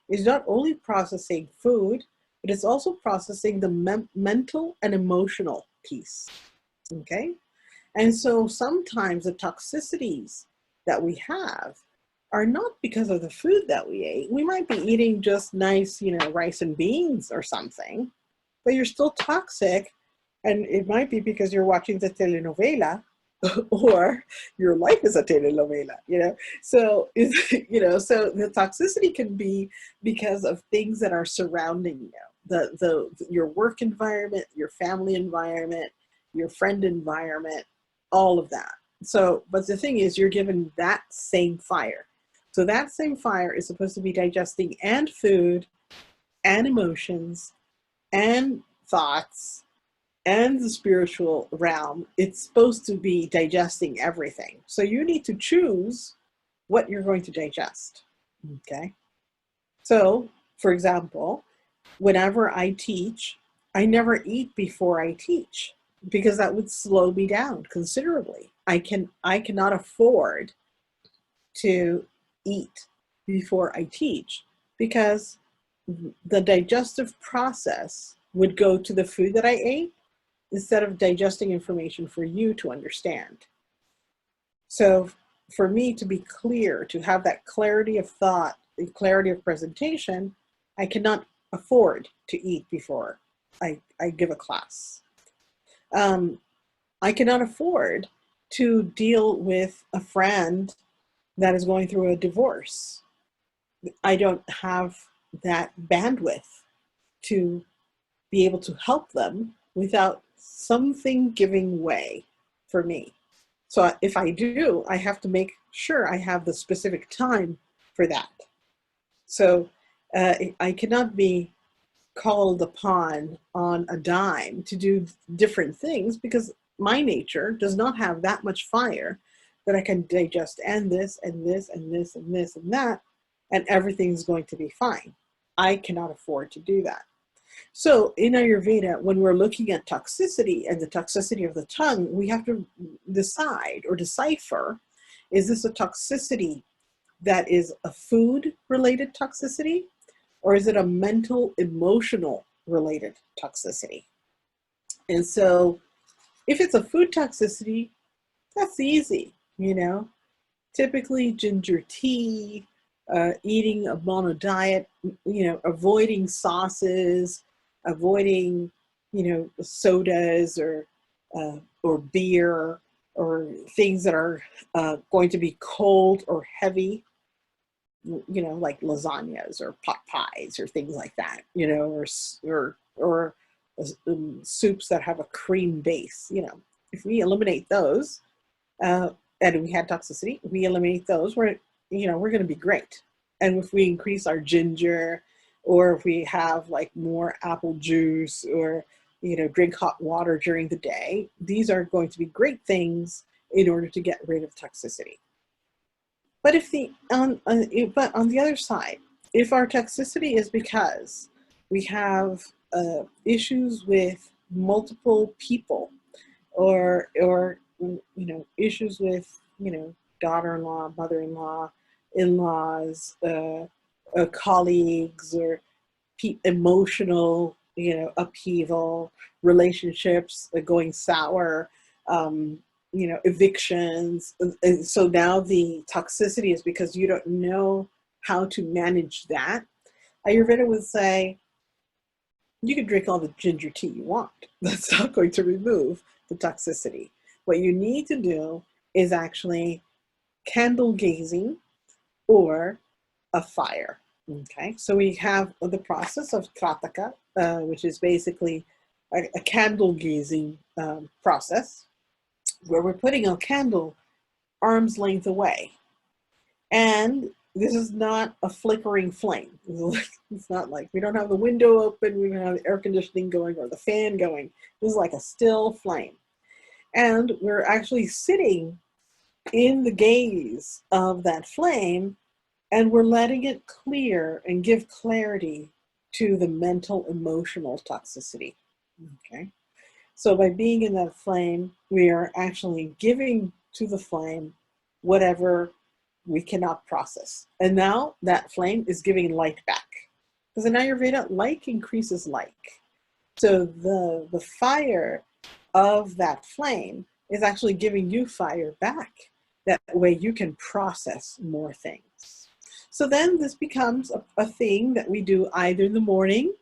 is not only processing food, but it's also processing the mental and emotional piece. Okay, and so sometimes the toxicities that we have are not because of the food that we ate. We might be eating just nice, rice and beans or something, but you're still toxic. And it might be because you're watching the telenovela or your life is a telenovela, So, so the toxicity can be because of things that are surrounding you, your work environment, your family environment, your friend environment, all of that. So, but the thing is, you're given that same fire. So that same fire is supposed to be digesting and food and emotions and thoughts and the spiritual realm. It's supposed to be digesting everything. So you need to choose what you're going to digest. Okay. So, for example, whenever I teach, I never eat before I teach because that would slow me down considerably. I cannot afford to eat before I teach because the digestive process would go to the food that I ate instead of digesting information for you to understand. So for me to be clear, to have that clarity of thought and clarity of presentation, I cannot afford to eat before I give a class. I cannot afford to deal with a friend that is going through a divorce. I don't have that bandwidth to be able to help them without something giving way for me. So if I do, I have to make sure I have the specific time for that. So I cannot be called upon on a dime to do different things because my nature does not have that much fire that I can digest and this and this and this and this and that, and everything's going to be fine. I cannot afford to do that. So in Ayurveda, when we're looking at toxicity and the toxicity of the tongue, we have to decide or decipher, is this a toxicity that is a food-related toxicity, or is it a mental, emotional related toxicity? And so if it's a food toxicity, that's easy, you know. Typically ginger tea, eating a mono diet, you know, avoiding sauces, avoiding, you know, sodas or beer or things that are going to be cold or heavy, you know, like lasagnas or pot pies or things like that, you know, or soups that have a cream base. You know, if we eliminate those, and we had toxicity, we eliminate those, we're, you know, we're going to be great. And if we increase our ginger, or if we have like more apple juice, or, you know, drink hot water during the day, these are going to be great things in order to get rid of toxicity. But if but on the other side, if our toxicity is because we have issues with multiple people, or you know, issues with, you know, daughter-in-law, mother-in-law, in-laws, colleagues, or emotional, you know, upheaval, relationships going sour, you know, evictions. And so now the toxicity is because you don't know how to manage that. Ayurveda would say, you can drink all the ginger tea you want. That's not going to remove the toxicity. What you need to do is actually candle gazing or a fire. Okay, so we have the process of krataka, which is basically a candle gazing process, where we're putting a candle arm's length away. And this is not a flickering flame. It's not like, we don't have the window open, we don't have the air conditioning going or the fan going. This is like a still flame. And we're actually sitting in the gaze of that flame, and we're letting it clear and give clarity to the mental, emotional toxicity. Okay. So by being in that flame, we are actually giving to the flame whatever we cannot process. And now that flame is giving light back. Because in Ayurveda, like increases like. So the fire of that flame is actually giving you fire back. That way you can process more things. So then this becomes a thing that we do either in the morning,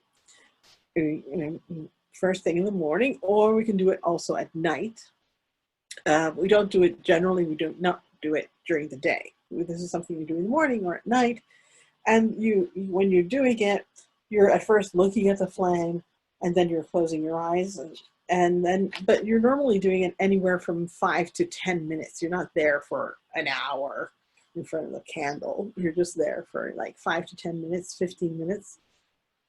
you know, first thing in the morning, or we can do it also at night. We don't do it generally, we do not do it during the day. This is something you do in the morning or at night. And when you're doing it, you're at first looking at the flame, and then you're closing your eyes, but you're normally doing it anywhere from 5 to 10 minutes. You're not there for an hour in front of the candle. You're just there for like 5 to 10 minutes, 15 minutes.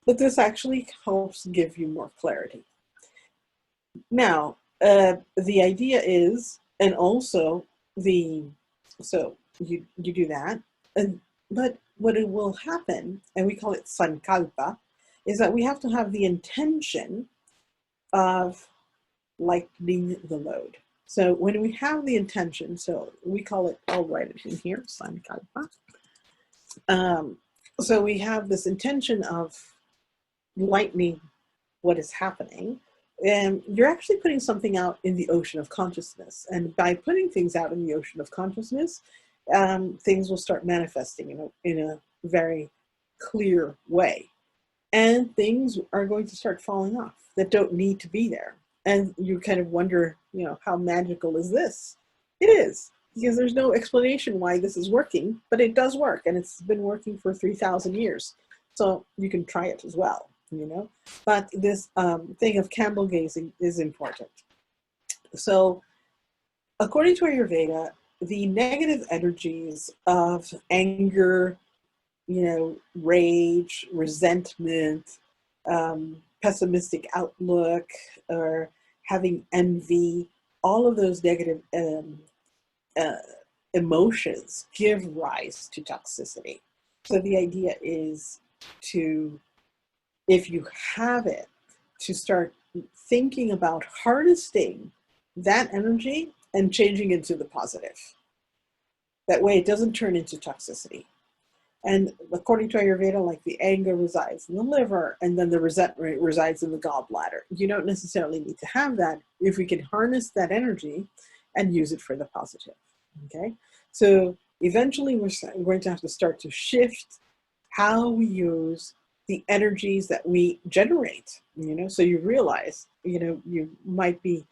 But this actually helps give you more clarity. Now, the idea is, and also so you do that, but what it will happen, and we call it sankalpa, is that we have to have the intention of lightening the load. So when we have the intention, so we call it, I'll write it in here, sankalpa. So we have this intention of lightening what is happening, and you're actually putting something out in the ocean of consciousness. And by putting things out in the ocean of consciousness, things will start manifesting in a very clear way. And things are going to start falling off that don't need to be there. And you kind of wonder, you know, how magical is this? It is, because there's no explanation why this is working, but it does work, and it's been working for 3,000 years. So you can try it as well, you know. But this thing of candle gazing is important. So according to Ayurveda, the negative energies of anger, you know, rage, resentment, pessimistic outlook, or having envy, all of those negative emotions give rise to toxicity. So the idea is to if you have it, to start thinking about harnessing that energy and changing it to the positive. That way it doesn't turn into toxicity. And according to Ayurveda, like the anger resides in the liver and then the resentment resides in the gallbladder. You don't necessarily need to have that if we can harness that energy and use it for the positive, okay? So eventually we're going to have to start to shift how we use the energies that we generate, so you realize, you might be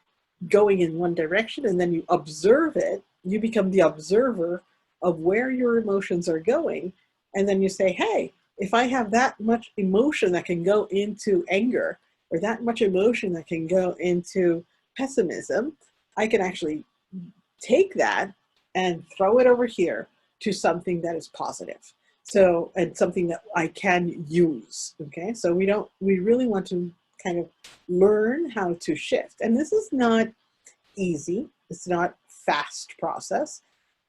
going in one direction and then you observe it, you become the observer of where your emotions are going. And then you say, hey, if I have that much emotion that can go into anger, or that much emotion that can go into pessimism, I can actually take that and throw it over here to something that is positive. So, and something that I can use, okay? So we really want to kind of learn how to shift. And this is not easy. It's not fast process,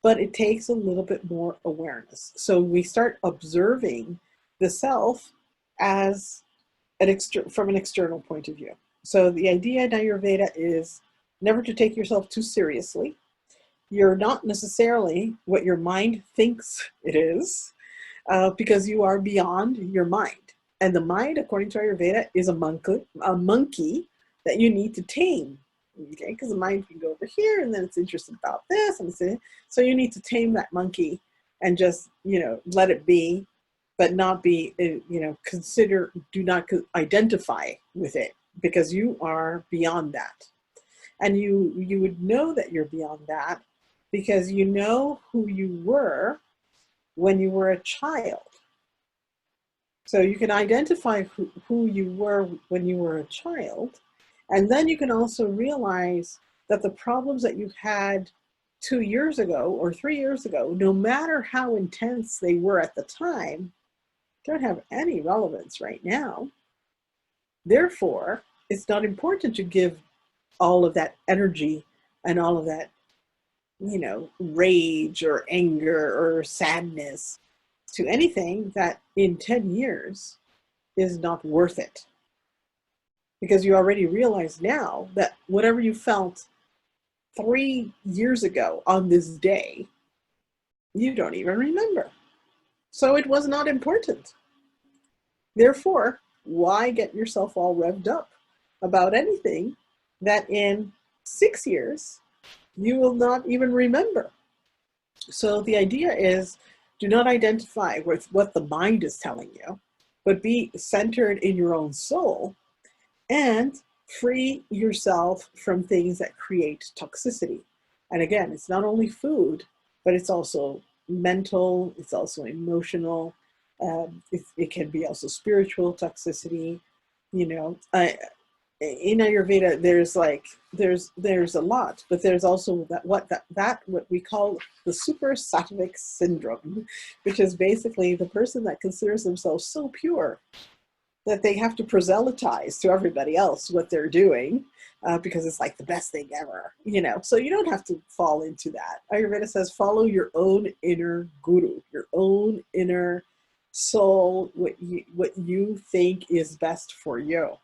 but it takes a little bit more awareness. So we start observing the self as from an external point of view. So the idea in Ayurveda is never to take yourself too seriously. You're not necessarily what your mind thinks it is, because you are beyond your mind. And the mind, according to Ayurveda, is a monkey that you need to tame. Okay, because the mind can go over here and then it's interested about this, and so you need to tame that monkey and just let it be, but not be do not identify with it, because you are beyond that. And you would know that you're beyond that because you know who you were when you were a child. So you can identify who you were when you were a child. And then you can also realize that the problems that you had 2 years ago or 3 years ago, no matter how intense they were at the time, don't have any relevance right now. Therefore, it's not important to give all of that energy and all of that, rage or anger or sadness to anything that in 10 years is not worth it. Because you already realize now that whatever you felt 3 years ago on this day, you don't even remember. So it was not important. Therefore, why get yourself all revved up about anything that in 6 years you will not even remember? So the idea is, do not identify with what the mind is telling you, but be centered in your own soul and free yourself from things that create toxicity. And again, it's not only food, but it's also mental, it's also emotional, it can be also spiritual toxicity. In Ayurveda, there's a lot, but there's also what we call the super sattvic syndrome, which is basically the person that considers themselves so pure that they have to proselytize to everybody else what they're doing, because it's like the best thing ever, So you don't have to fall into that. Ayurveda says, follow your own inner guru, your own inner soul, what you think is best for you.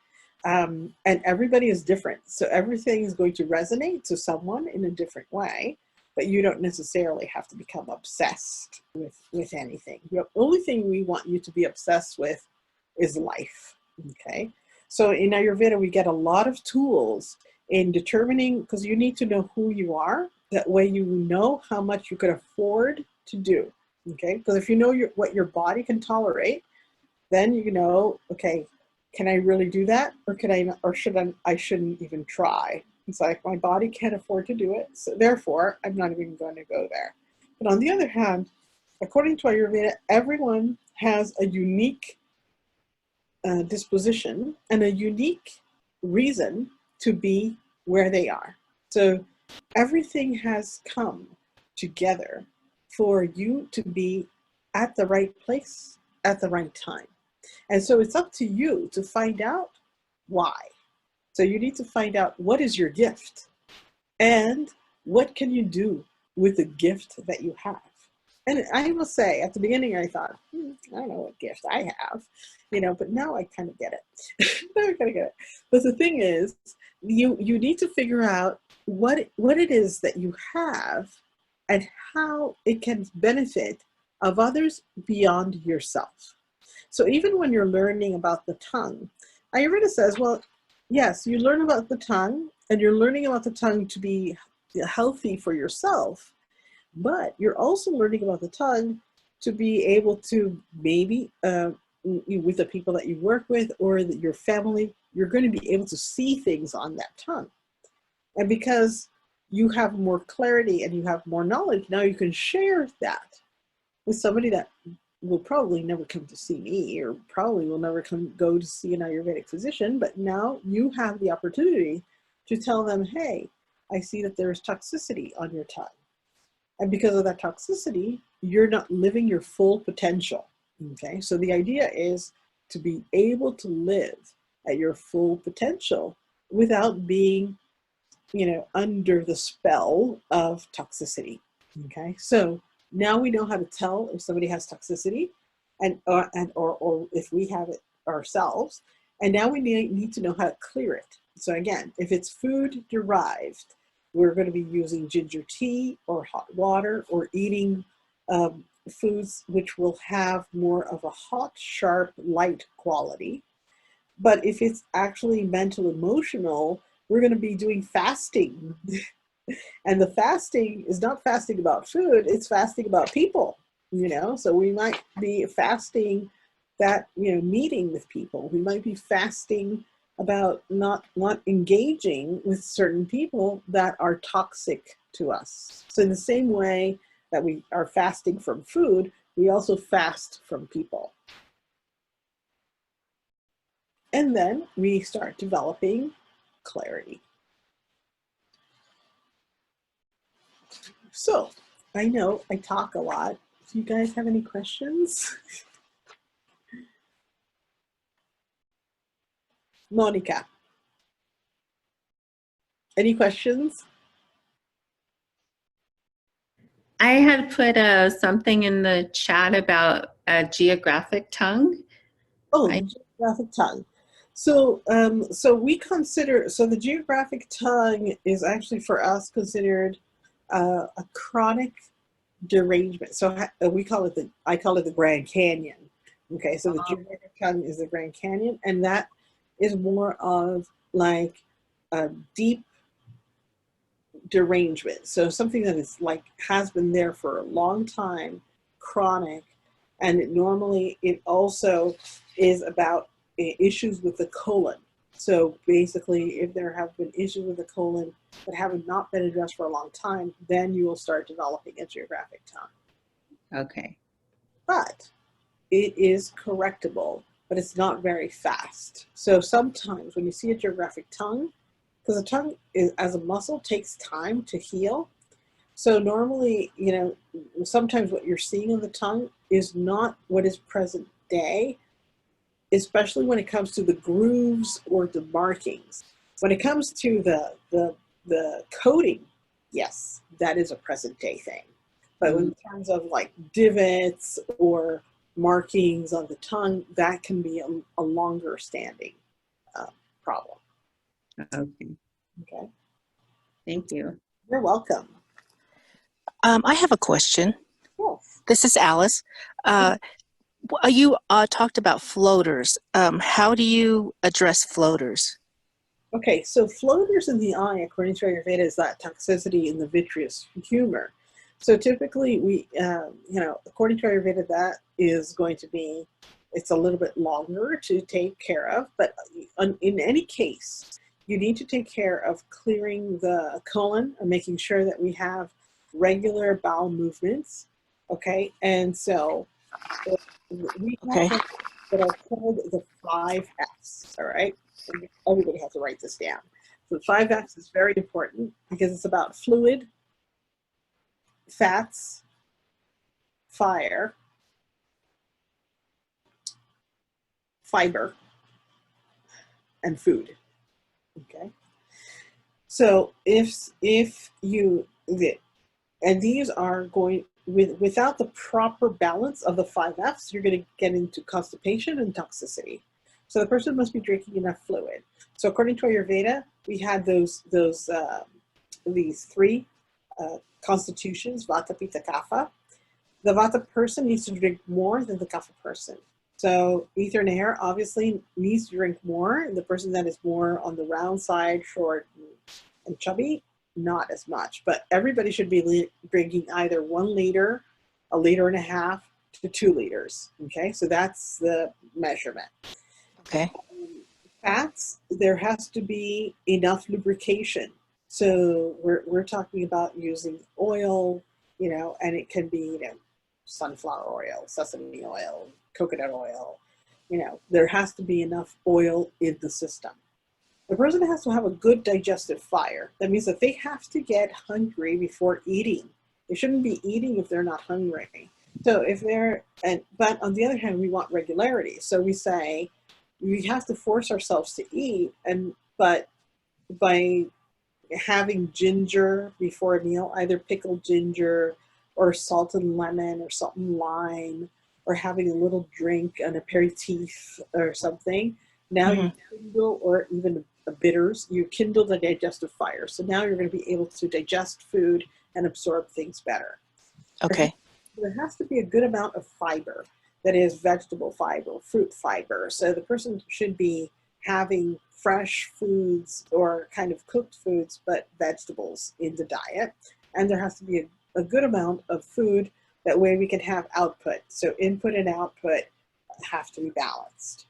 And everybody is different. So everything is going to resonate to someone in a different way, but you don't necessarily have to become obsessed with anything. The only thing we want you to be obsessed with is life, okay? So in Ayurveda, we get a lot of tools in determining, because you need to know who you are. That way you know how much you could afford to do, okay? Because if you know what your body can tolerate, then you know, okay, can I really do that? Or I shouldn't even try. It's like, my body can't afford to do it, so therefore I'm not even going to go there. But on the other hand, according to Ayurveda, everyone has a unique disposition and a unique reason to be where they are. So everything has come together for you to be at the right place at the right time. And so it's up to you to find out why. So you need to find out, what is your gift and what can you do with the gift that you have. And I will say, at the beginning, I thought, I don't know what gift I have, but now I kind of get it. Now I kind of get it. But the thing is, you need to figure out what it is that you have and how it can benefit of others beyond yourself. So even when you're learning about the tongue, Ayurveda says, well, yes, you learn about the tongue, and you're learning about the tongue to be healthy for yourself, but you're also learning about the tongue to be able to maybe, with the people that you work with or your family, you're going to be able to see things on that tongue. And because you have more clarity and you have more knowledge, now you can share that with somebody that will probably never come to see me, or probably will never go to see an Ayurvedic physician, but now you have the opportunity to tell them, hey, I see that there's toxicity on your tongue. And because of that toxicity, you're not living your full potential, okay? So the idea is to be able to live at your full potential without being, under the spell of toxicity, okay? So now we know how to tell if somebody has toxicity or if we have it ourselves. And now we need to know how to clear it. So again, if it's food derived, we're going to be using ginger tea or hot water, or eating foods which will have more of a hot, sharp, light quality. But if it's actually mental, emotional, we're going to be doing fasting. And the fasting is not fasting about food, it's fasting about people, So we might be fasting that, meeting with people. We might be fasting about not engaging with certain people that are toxic to us. So in the same way that we are fasting from food, we also fast from people. And then we start developing clarity. So I know I talk a lot. Do you guys have any questions? Monica, any questions? I had put something in the chat about a geographic tongue. Oh, geographic tongue. So, we consider, the geographic tongue is actually for us considered a chronic derangement. So I call it the Grand Canyon. Okay, so the geographic tongue is the Grand Canyon, and that is more of like a deep derangement. So something that is has been there for a long time, chronic, and it also is about issues with the colon. So basically, if there have been issues with the colon that have not been addressed for a long time, then you will start developing a geographic tongue. Okay. But it is correctable, but it's not very fast. So sometimes when you see a geographic tongue, because the tongue as a muscle takes time to heal. So normally, sometimes what you're seeing on the tongue is not what is present day, especially when it comes to the grooves or the markings. When it comes to the coating, yes, that is a present day thing. But in terms of like divots or markings on the tongue, that can be a longer standing problem. Okay. Okay. Thank you. You're welcome. I have a question. Yes. This is Alice. You talked about floaters. How do you address floaters? Okay, so floaters in the eye, according to Ayurveda, is that toxicity in the vitreous humor. So typically we, according to Ayurveda, that is going to be, it's a little bit longer to take care of, but in any case, you need to take care of clearing the colon and making sure that we have regular bowel movements, okay? And so we have what are called the 5 F's, all right? Everybody has to write this down. So 5 F's is very important because it's about fluid, fats, fire, fiber, and food. Okay. So if you, and these are going, without the proper balance of the 5 F's, you're going to get into constipation and toxicity. So the person must be drinking enough fluid. So according to Ayurveda, we had these 3 constitutions, Vata, Pitta, Kapha. The Vata person needs to drink more than the Kapha person. So ether and air obviously needs to drink more. The person that is more on the round side, short and chubby, not as much. But everybody should be drinking either 1 liter, 1.5 liters to 2 liters. Okay, so that's the measurement. Okay. Fats, there has to be enough lubrication. So we're talking about using oil, and it can be, sunflower oil, sesame oil, coconut oil. There has to be enough oil in the system. The person has to have a good digestive fire. That means that they have to get hungry before eating. They shouldn't be eating if they're not hungry. So but on the other hand, we want regularity. So we say we have to force ourselves to eat, but by having ginger before a meal, either pickled ginger or salt and lemon or salt and lime, or having a little drink, an aperitif or something. Now you kindle, or even bitters, you kindle the digestive fire. So now you're going to be able to digest food and absorb things better. Okay. There has to be a good amount of fiber, that is vegetable fiber, fruit fiber. So the person should be having fresh foods or kind of cooked foods, but vegetables in the diet. And there has to be a good amount of food. That way we can have output. So input and output have to be balanced.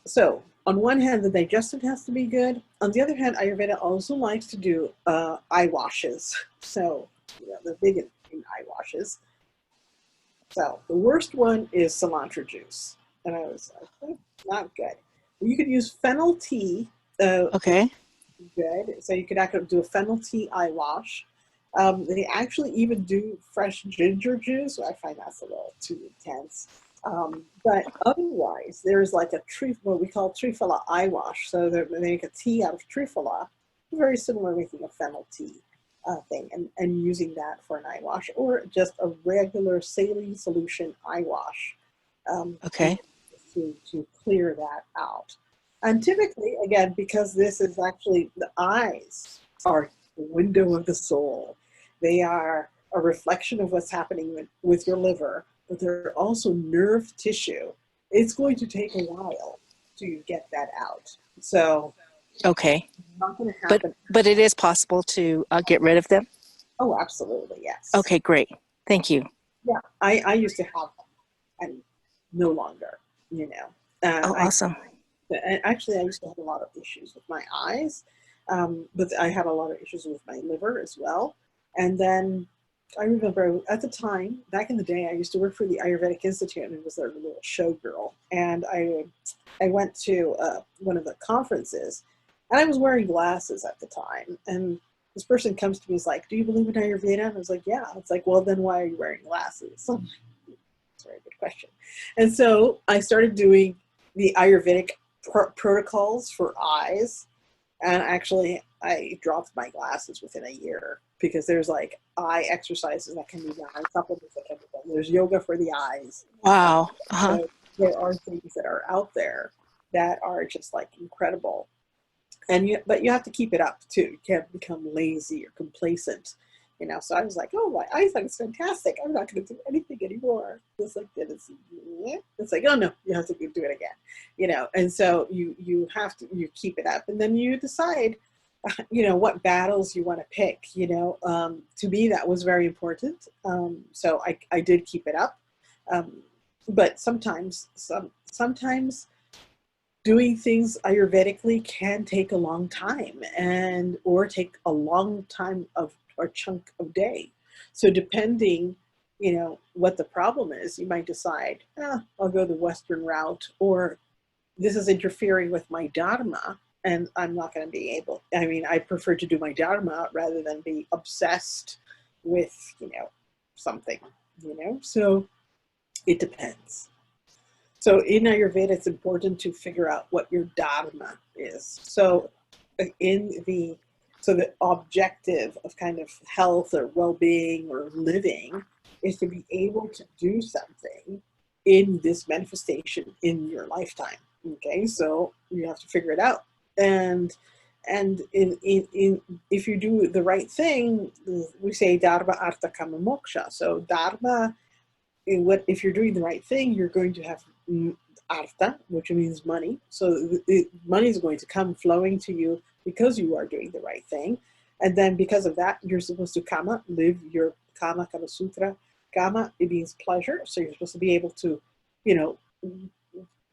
So on one hand, the digestion has to be good. On the other hand, Ayurveda also likes to do eye washes. So they're big in eye washes. So the worst one is cilantro juice. And I was like, not good. You could use fennel tea. Okay. Good. So you could actually do a fennel tea eye wash. They actually even do fresh ginger juice. I find that's a little too intense. But otherwise, there's like what we call triphala eye wash. So they make a tea out of triphala, very similar making a fennel tea thing, and using that for an eye wash, or just a regular saline solution eye wash. Okay. To clear that out. And typically, again, because this is actually, the eyes are the window of the soul. They are a reflection of what's happening with your liver, but they're also nerve tissue. It's going to take a while to get that out. So, Okay. not going to happen. But it is possible to get rid of them? Oh, absolutely, yes. Okay, great. Thank you. Yeah, I used to have them, and no longer, Awesome. Actually, I used to have a lot of issues with my eyes, but I had a lot of issues with my liver as well. And then I remember at the time, back in the day, I used to work for the Ayurvedic Institute, and I was their little showgirl. And I went to one of the conferences, and I was wearing glasses at the time. And this person comes to me, is like, "Do you believe in Ayurveda?" And I was like, "Yeah." It's like, "Well, then why are you wearing glasses?" So I'm like, that's a very good question. And so I started doing the Ayurvedic protocols for eyes, and actually I dropped my glasses within a year, because there's like eye exercises that can be done, supplements that can be done. There's yoga for the eyes. Wow. So there are things that are out there that are just like incredible. But you have to keep it up too. You can't become lazy or complacent. So I was like, "Oh, my eyesight is fantastic. I'm not going to do anything anymore." It's like, it's like, "Oh no, you have to do it again." And so you have to, you keep it up, and then you decide, what battles you want to pick. To me, that was very important. So I did keep it up, but sometimes doing things Ayurvedically can take a long time, or take a long time or chunk of day. So depending, what the problem is, you might decide, I'll go the Western route, or this is interfering with my dharma, and I'm not going to be able, I prefer to do my dharma rather than be obsessed with, something, so it depends. So in Ayurveda, it's important to figure out what your dharma is. So So the objective of kind of health or well-being or living is to be able to do something in this manifestation in your lifetime. Okay, so you have to figure it out. And in if you do the right thing, we say dharma artha kama moksha. So dharma, if you're doing the right thing, you're going to have artha, which means money. So money is going to come flowing to you because you are doing the right thing. And then because of that, you're supposed to kama, live your kama sutra. Kama, it means pleasure. So you're supposed to be able to, you know,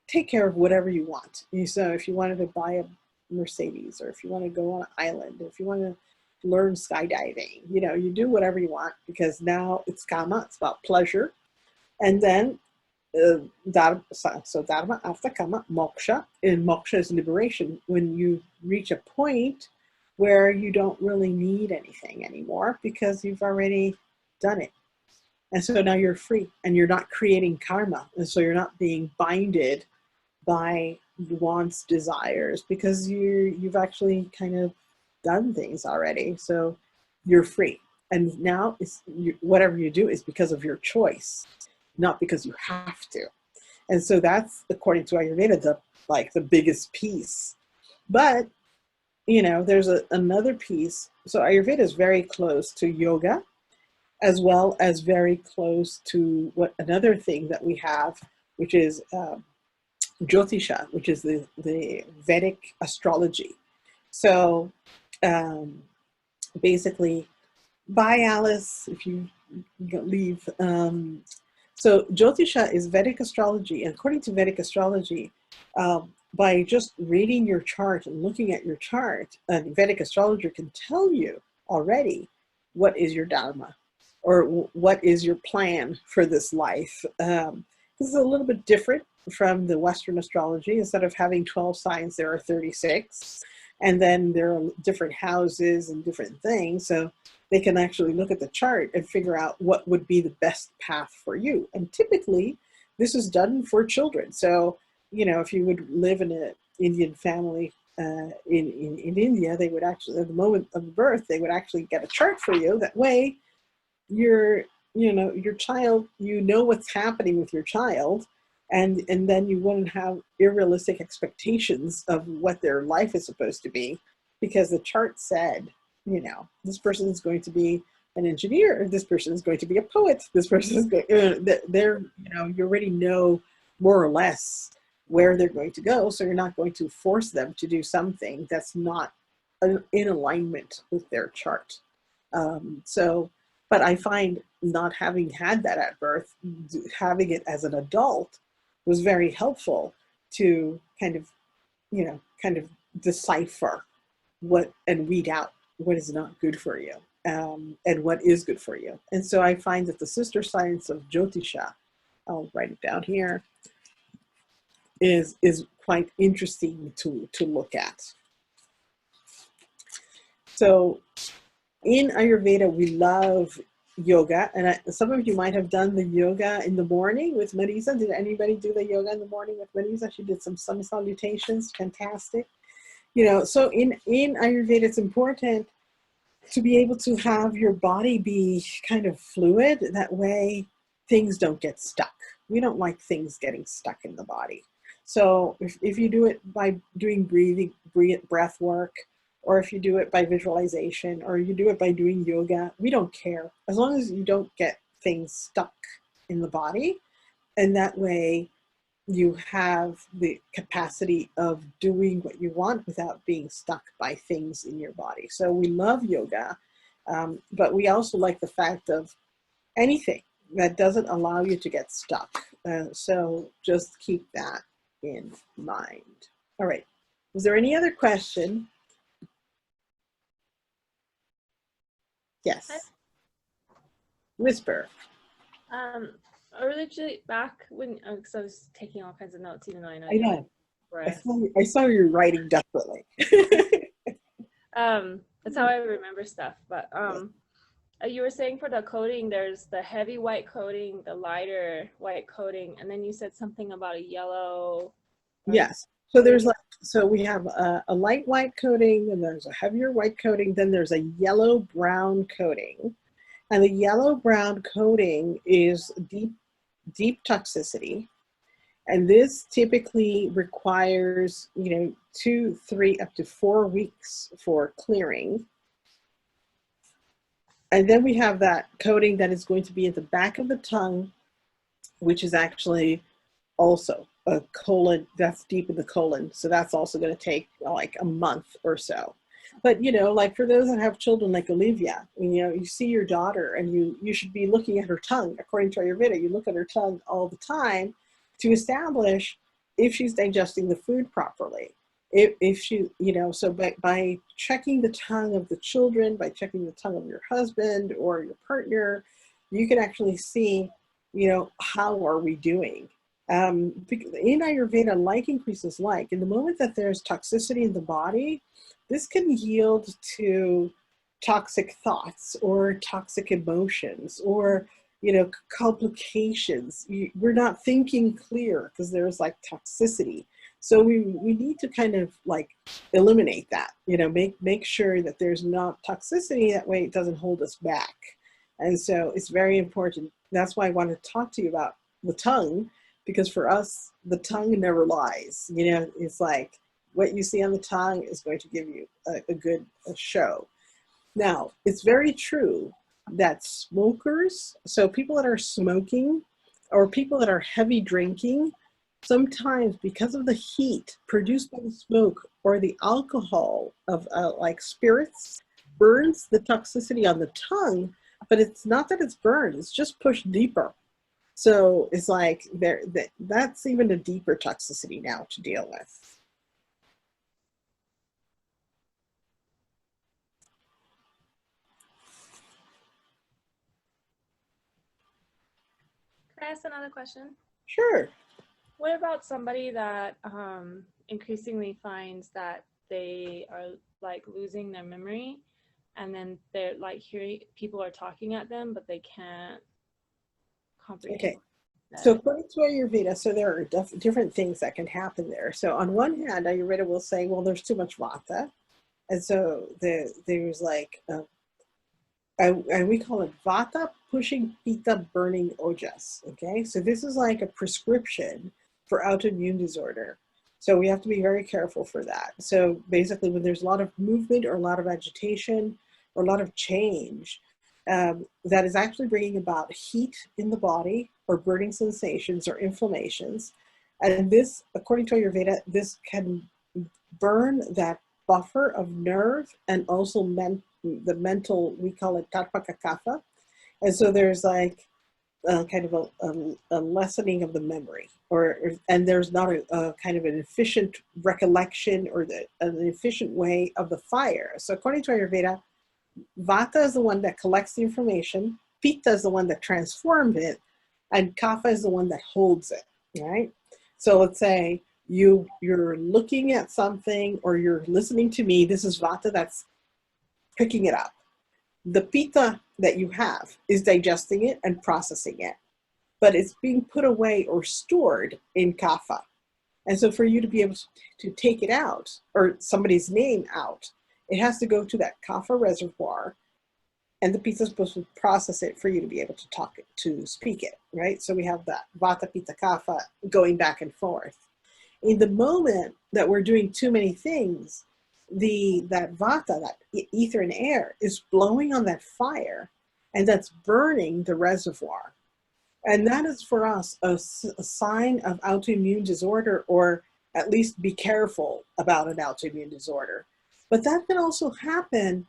take care of whatever you want. So if you wanted to buy a Mercedes, or if you want to go on an island, or if you want to learn skydiving, you know, you do whatever you want, because now it's kama, it's about pleasure. And then dharma, so dharma, artha, kama, moksha. And moksha is liberation, when you reach a point where you don't really need anything anymore because you've already done it. And so now you're free and you're not creating karma. And so you're not being binded by wants, desires, because you've actually kind of done things already. So you're free. And now whatever you do is because of your choice, not because you have to. And so that's, according to Ayurveda, the biggest piece. But, you know, there's another piece. So Ayurveda is very close to yoga, as well as very close to another thing that we have, which is Jyotisha, which is the Vedic astrology. So basically, bye Alice, if you leave. So Jyotisha is Vedic astrology, and according to Vedic astrology, by just reading your chart and looking at your chart, a Vedic astrologer can tell you already what is your dharma, or what is your plan for this life. This is a little bit different from the Western astrology. Instead of having 12 signs, there are 36. And then there are different houses and different things. So they can actually look at the chart and figure out what would be the best path for you. And typically, this is done for children. So, you know, if you would live in an Indian family in India, they would actually, at the moment of birth, they would actually get a chart for you. That way, your child, you know what's happening with your child, and then you wouldn't have unrealistic expectations of what their life is supposed to be, because the chart said, you know, this person is going to be an engineer, this person is going to be a poet, this person is going, they're, you know, you already know more or less where they're going to go, so you're not going to force them to do something that's not in alignment with their chart. But I find not having had that at birth, having it as an adult was very helpful to kind of decipher what and weed out what is not good for you, and what is good for you. And so I find that the sister science of Jyotisha, I'll write it down here, is quite interesting to look at. So in Ayurveda, we love yoga, and some of you might have done the yoga in the morning with Marisa. Did anybody do the yoga in the morning with Marisa? She did some sun salutations, fantastic. You know, so in Ayurveda, it's important to be able to have your body be kind of fluid. That way, things don't get stuck. We don't like things getting stuck in the body. So if you do it by doing breath work, or if you do it by visualization, or you do it by doing yoga, we don't care. As long as you don't get things stuck in the body. And that way you have the capacity of doing what you want without being stuck by things in your body. So we love yoga, but we also like the fact of anything that doesn't allow you to get stuck. So just keep that in mind. All right. Was there any other question? Yes. Whisper. Originally back when, because I was taking all kinds of notes, even though I know. I know. I saw you writing desperately. That's how I remember stuff. But you were saying for the coating, there's the heavy white coating, the lighter white coating, and then you said something about a yellow. Yes. So there's like, so we have a light white coating, and there's a heavier white coating, then there's a yellow brown coating. And the yellow brown coating is deep toxicity. And this typically requires, 2, 3, up to 4 weeks for clearing. And then we have that coating that is going to be at the back of the tongue, which is actually also a colon, that's deep in the colon. So that's also going to take like a month or so. But, like for those that have children like Olivia, you see your daughter and you should be looking at her tongue. According to Ayurveda, you look at her tongue all the time to establish if she's digesting the food properly. If she, so by checking the tongue of the children, by checking the tongue of your husband or your partner, you can actually see, how are we doing? In Ayurveda, like increases like. In the moment that there's toxicity in the body, this can yield to toxic thoughts or toxic emotions or, complications. We're not thinking clear because there's like toxicity. So we need to kind of like eliminate that, make sure that there's not toxicity. That way it doesn't hold us back. And so it's very important. That's why I want to talk to you about the tongue, because for us, the tongue never lies. It's like what you see on the tongue is going to give you a good show. Now, it's very true that smokers, so people that are smoking or people that are heavy drinking, sometimes because of the heat produced by the smoke or the alcohol of like spirits, burns the toxicity on the tongue, but it's not that it's burned, it's just pushed deeper. So it's like that's even a deeper toxicity now to deal with. Can I ask another question? Sure. What about somebody that increasingly finds that they are like losing their memory, and then they're like hearing people are talking at them, but they can't comprehend? Okay. So according to Ayurveda, so there are different things that can happen there. So on one hand, Ayurveda will say, well, there's too much vata. And so there's like, and we call it vata pushing pitta burning ojas. Okay. So this is like a prescription for autoimmune disorder. So we have to be very careful for that. So basically when there's a lot of movement or a lot of agitation or a lot of change, that is actually bringing about heat in the body or burning sensations or inflammations. And this, according to Ayurveda, this can burn that buffer of nerve and also the mental, we call it karpaka kapha. And so there's like kind of a lessening of the memory, and there's not a kind of an efficient recollection or an efficient way of the fire. So according to Ayurveda, vata is the one that collects the information, pitta is the one that transforms it, and kapha is the one that holds it, right? So let's say you're looking at something or you're listening to me, this is vata that's picking it up. The pitta that you have is digesting it and processing it, but it's being put away or stored in kapha. And so for you to be able to take it out or somebody's name out, it has to go to that kapha reservoir, and the pitta is supposed to process it for you to be able to talk it, to speak it, right? So we have that vata, pitta, kapha going back and forth. In the moment that we're doing too many things, that vata, that ether and air, is blowing on that fire, and that's burning the reservoir. And that is for us a sign of autoimmune disorder, or at least be careful about an autoimmune disorder. But that can also happen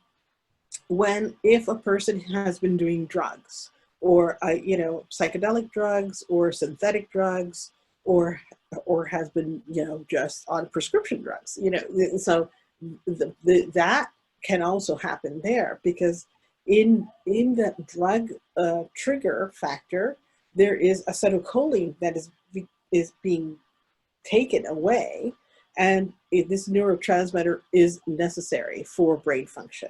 if a person has been doing drugs or psychedelic drugs or synthetic drugs or has been just on prescription drugs. So that can also happen there, because in that drug trigger factor, there is acetylcholine that is being taken away, and this neurotransmitter is necessary for brain function.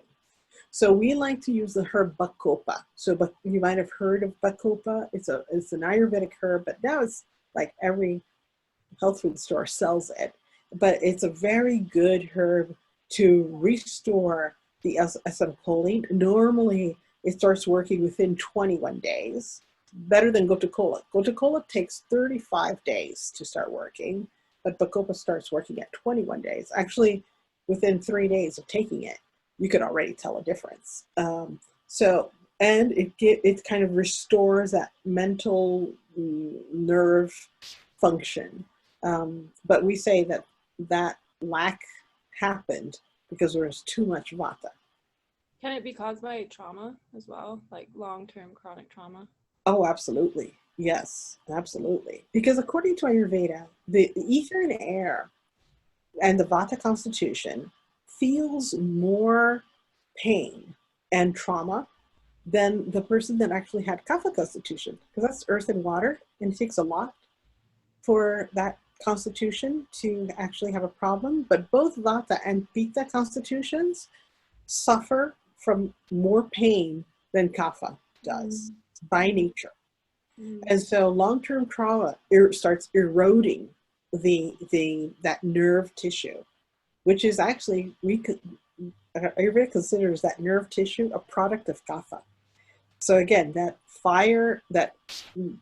So we like to use the herb bacopa. So you might have heard of bacopa. It's an Ayurvedic herb, but now it's like every health food store sells it. but it's a very good herb to restore the acetylcholine. Normally, it starts working within 21 days. Better than Gotu-Kola. Gotu-Kola takes 35 days to start working, but Bacopa starts working at 21 days. Actually, within 3 days of taking it, you could already tell a difference. And it kind of restores that mental nerve function. But we say that lack happened because there was too much vata. Can it be caused by trauma as well, like long-term chronic trauma? Oh, absolutely. Yes, absolutely. Because according to Ayurveda, the ether and air and the vata constitution feels more pain and trauma than the person that actually had kapha constitution, because that's earth and water, and it takes a lot for that constitution to actually have a problem. But both vata and pitta constitutions suffer from more pain than kapha does by nature. And so long-term trauma starts eroding that nerve tissue, which is actually, Ayurveda considers that nerve tissue a product of kapha. So again, that fire, that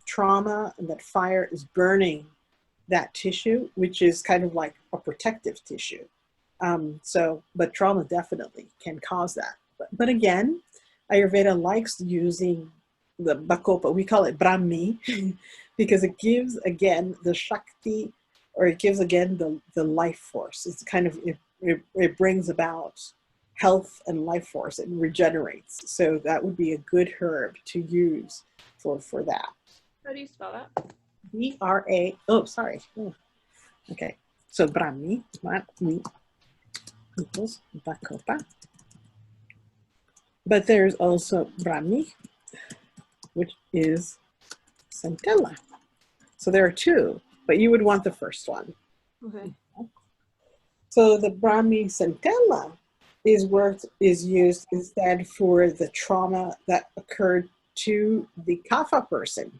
trauma, and that fire is burning that tissue, which is kind of like a protective tissue. But trauma definitely can cause that. But again, Ayurveda likes using the Bacopa, we call it Brahmi, because it gives again the Shakti, or it gives again the life force. It's kind of, it brings about health and life force and regenerates. So that would be a good herb to use for that. How do you spell that? B-R-A, oh, sorry. Oh, okay, so Brahmi equals Bacopa. But there's also Brahmi, which is centella. So there are two, but you would want the first one. Okay. So the Brahmi centella is used instead for the trauma that occurred to the kapha person.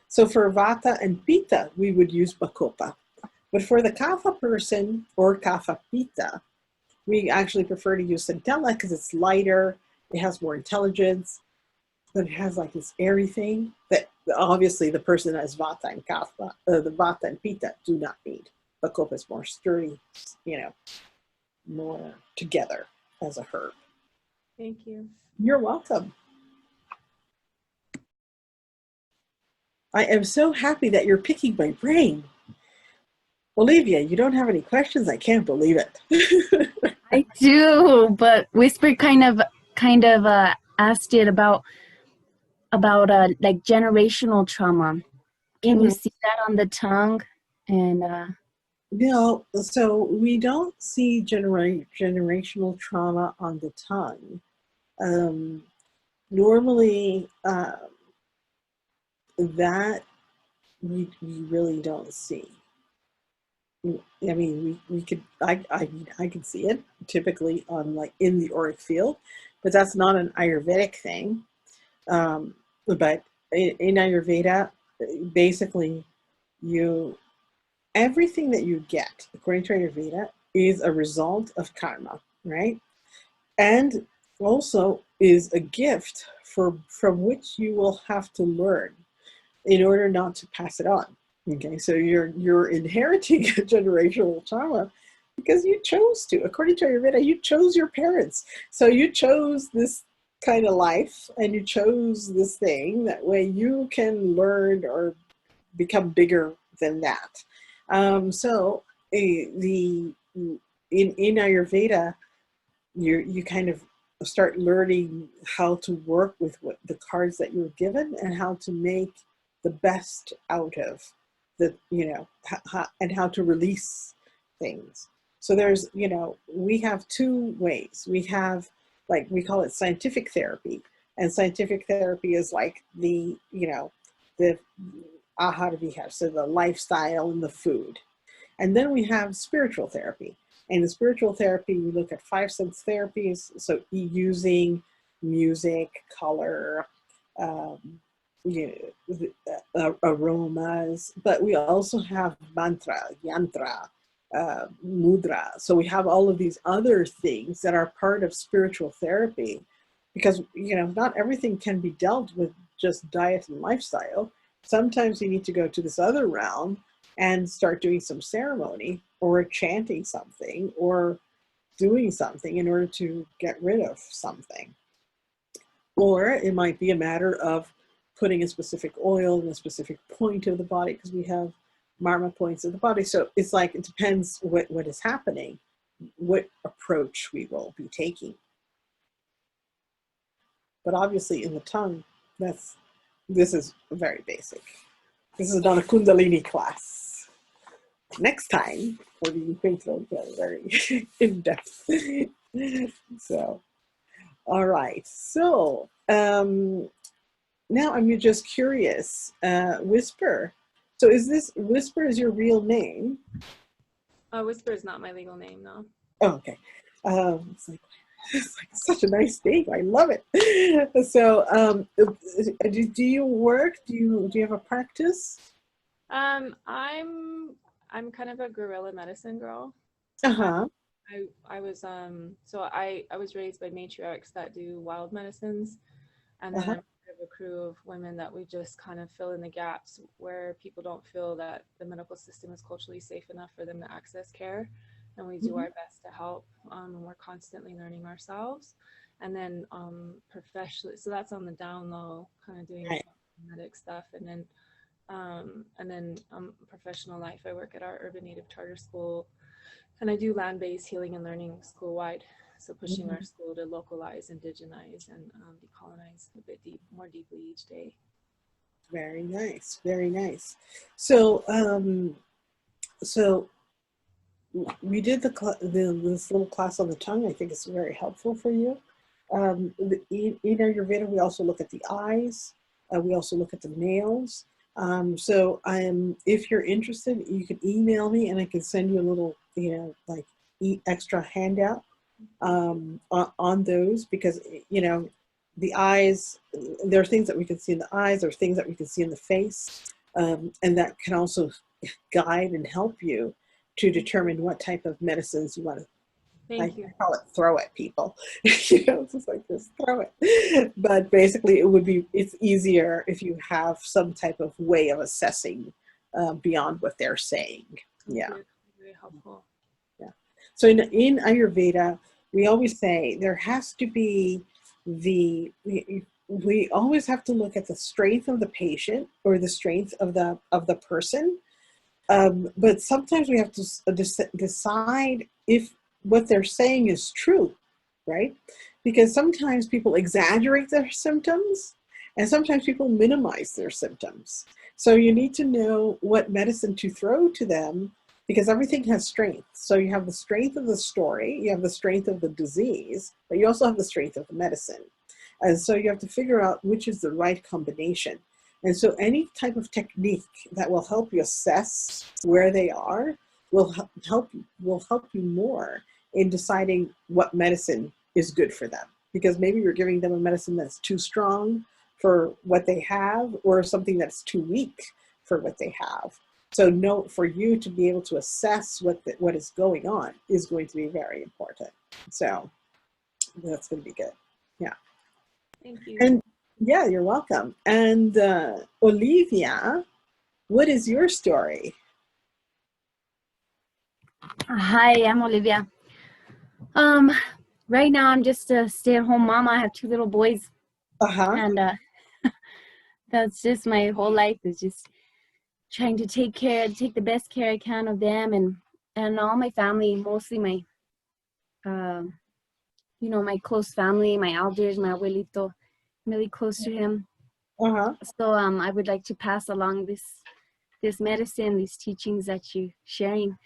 So for vata and pitta, we would use Bacopa. But for the kapha person or kapha pitta, we actually prefer to use centella because it's lighter, it has more intelligence, but it has like this airy thing that obviously the person that has vata and kapha, the vata and pitta do not need. Bacopa is more sturdy, more together as a herb. Thank you. You're welcome. I am so happy that you're picking my brain. Olivia, you don't have any questions? I can't believe it. I do, but Whisper kind of asked it about like generational trauma. Can you see that on the tongue? And No, so we don't see generational trauma on the tongue. Normally, that we really don't see. I mean, we could, I can see it typically on like in the auric field, but that's not an Ayurvedic thing. But in Ayurveda, basically, everything that you get, according to Ayurveda, is a result of karma, right? And also is a gift from which you will have to learn in order not to pass it on. Okay, so you're inheriting a generational trauma because you chose to. According to Ayurveda, you chose your parents. So you chose this kind of life and you chose this thing. That way you can learn or become bigger than that. So in Ayurveda, you kind of start learning how to work with the cards that you're given and how to make the best out of the, and how to release things. So there's, we have two ways. We have, like, we call it scientific therapy. And scientific therapy is like the ahar vihar, so the lifestyle and the food. And then we have spiritual therapy. And in spiritual therapy, we look at 5 sense therapies. So using music, color, aromas, but we also have mantra, yantra, mudra. So we have all of these other things that are part of spiritual therapy, because not everything can be dealt with just diet and lifestyle. Sometimes you need to go to this other realm and start doing some ceremony or chanting something or doing something in order to get rid of something. Or it might be a matter of putting a specific oil in a specific point of the body, because we have marma points of the body. So it's like, it depends what is happening, what approach we will be taking. But obviously in the tongue, this is very basic. This is not a Kundalini class. Next time, we'll be going very in depth. So, all right. So now I'm just curious, Whisper. So Whisper is your real name? Whisper is not my legal name, no. Oh, okay. It's like such a nice name. I love it. So, do you work? Do you have a practice? I'm kind of a guerrilla medicine girl. Uh-huh. I was I was raised by matriarchs that do wild medicines, and then I'm part of a crew of women that we just kind of fill in the gaps where people don't feel that the medical system is culturally safe enough for them to access care, and we do our best to help. And we're constantly learning ourselves, and then professionally, so that's on the down low, kind of doing medic stuff, and then professional life, I work at our urban native charter school, and I do land-based healing and learning school-wide, so pushing our school to localize, indigenize, and decolonize a bit more deeply each day. Very nice, very nice. So, so we did this little class on the tongue. I think it's very helpful for you. In Ayurveda, we also look at the eyes. We also look at the nails. So if you're interested, you can email me and I can send you a little, like extra handout on those, because, the eyes, there are things that we can see in the eyes, there are things that we can see in the face, and that can also guide and help you to determine what type of medicines you want to. Thank you. I call it throw at people. It's just like, just throw it. But basically it's easier if you have some type of way of assessing beyond what they're saying. Yeah. Very helpful. Yeah. So in Ayurveda, we always say there has to be we always have to look at the strength of the patient or the strength of the person. But sometimes we have to decide if what they're saying is true, right? Because sometimes people exaggerate their symptoms and sometimes people minimize their symptoms. So you need to know what medicine to throw to them, because everything has strength. So you have the strength of the story, you have the strength of the disease, but you also have the strength of the medicine. And so you have to figure out which is the right combination. And so any type of technique that will help you assess where they are will help you more in deciding what medicine is good for them. Because maybe you're giving them a medicine that's too strong for what they have, or something that's too weak for what they have. So for you to be able to assess what is going on is going to be very important. So that's going to be good. Yeah. Thank you. And yeah, you're welcome. And Olivia, what is your story? Hi, I'm Olivia. Right now I'm just a stay-at-home mom. I have 2 little boys, and that's just my whole life, is just trying to take the best care I can of them, and all my family, mostly my my close family, my elders, my abuelito. I'm really close to him. So I would like to pass along this medicine, these teachings that you're sharing.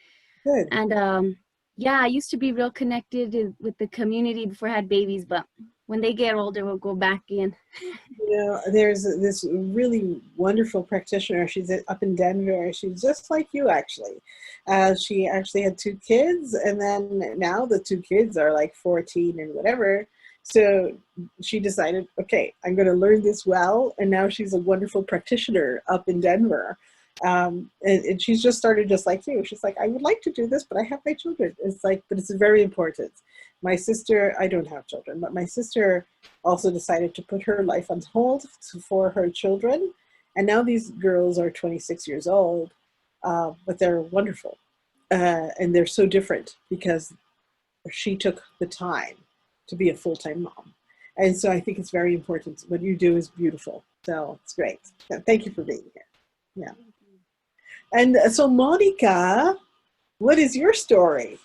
Good. And yeah, I used to be real connected with the community before I had babies, but when they get older, we'll go back in. There's this really wonderful practitioner. She's up in Denver. She's just like you, actually. She actually had 2 kids, and then now the 2 kids are like 14 and whatever. So she decided, okay, I'm going to learn this well. And now she's a wonderful practitioner up in Denver. And she's just started just like you. She's like, I would like to do this, but I have my children. It's like, but it's very important. My sister, I don't have children, but my sister also decided to put her life on hold for her children. And now these girls are 26 years old, but they're wonderful. And they're so different because she took the time to be a full-time mom. And so I think it's very important. What you do is beautiful. So it's great. Thank you for being here. Yeah. And so Monica, what is your story?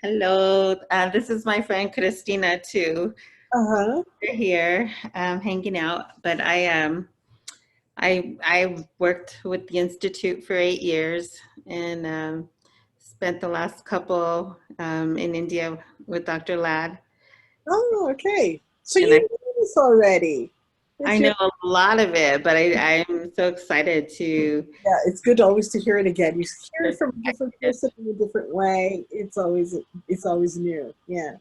Hello, this is my friend Christina too. Uh-huh. We're here hanging out, but I worked with the Institute for 8 years and spent the last couple in India with Dr. Ladd. Oh, okay. So And you know this already. I know a lot of it, but I'm so excited to. Yeah, it's good always to hear it again. You hear it from a different person in a different way. It's always new. Yeah.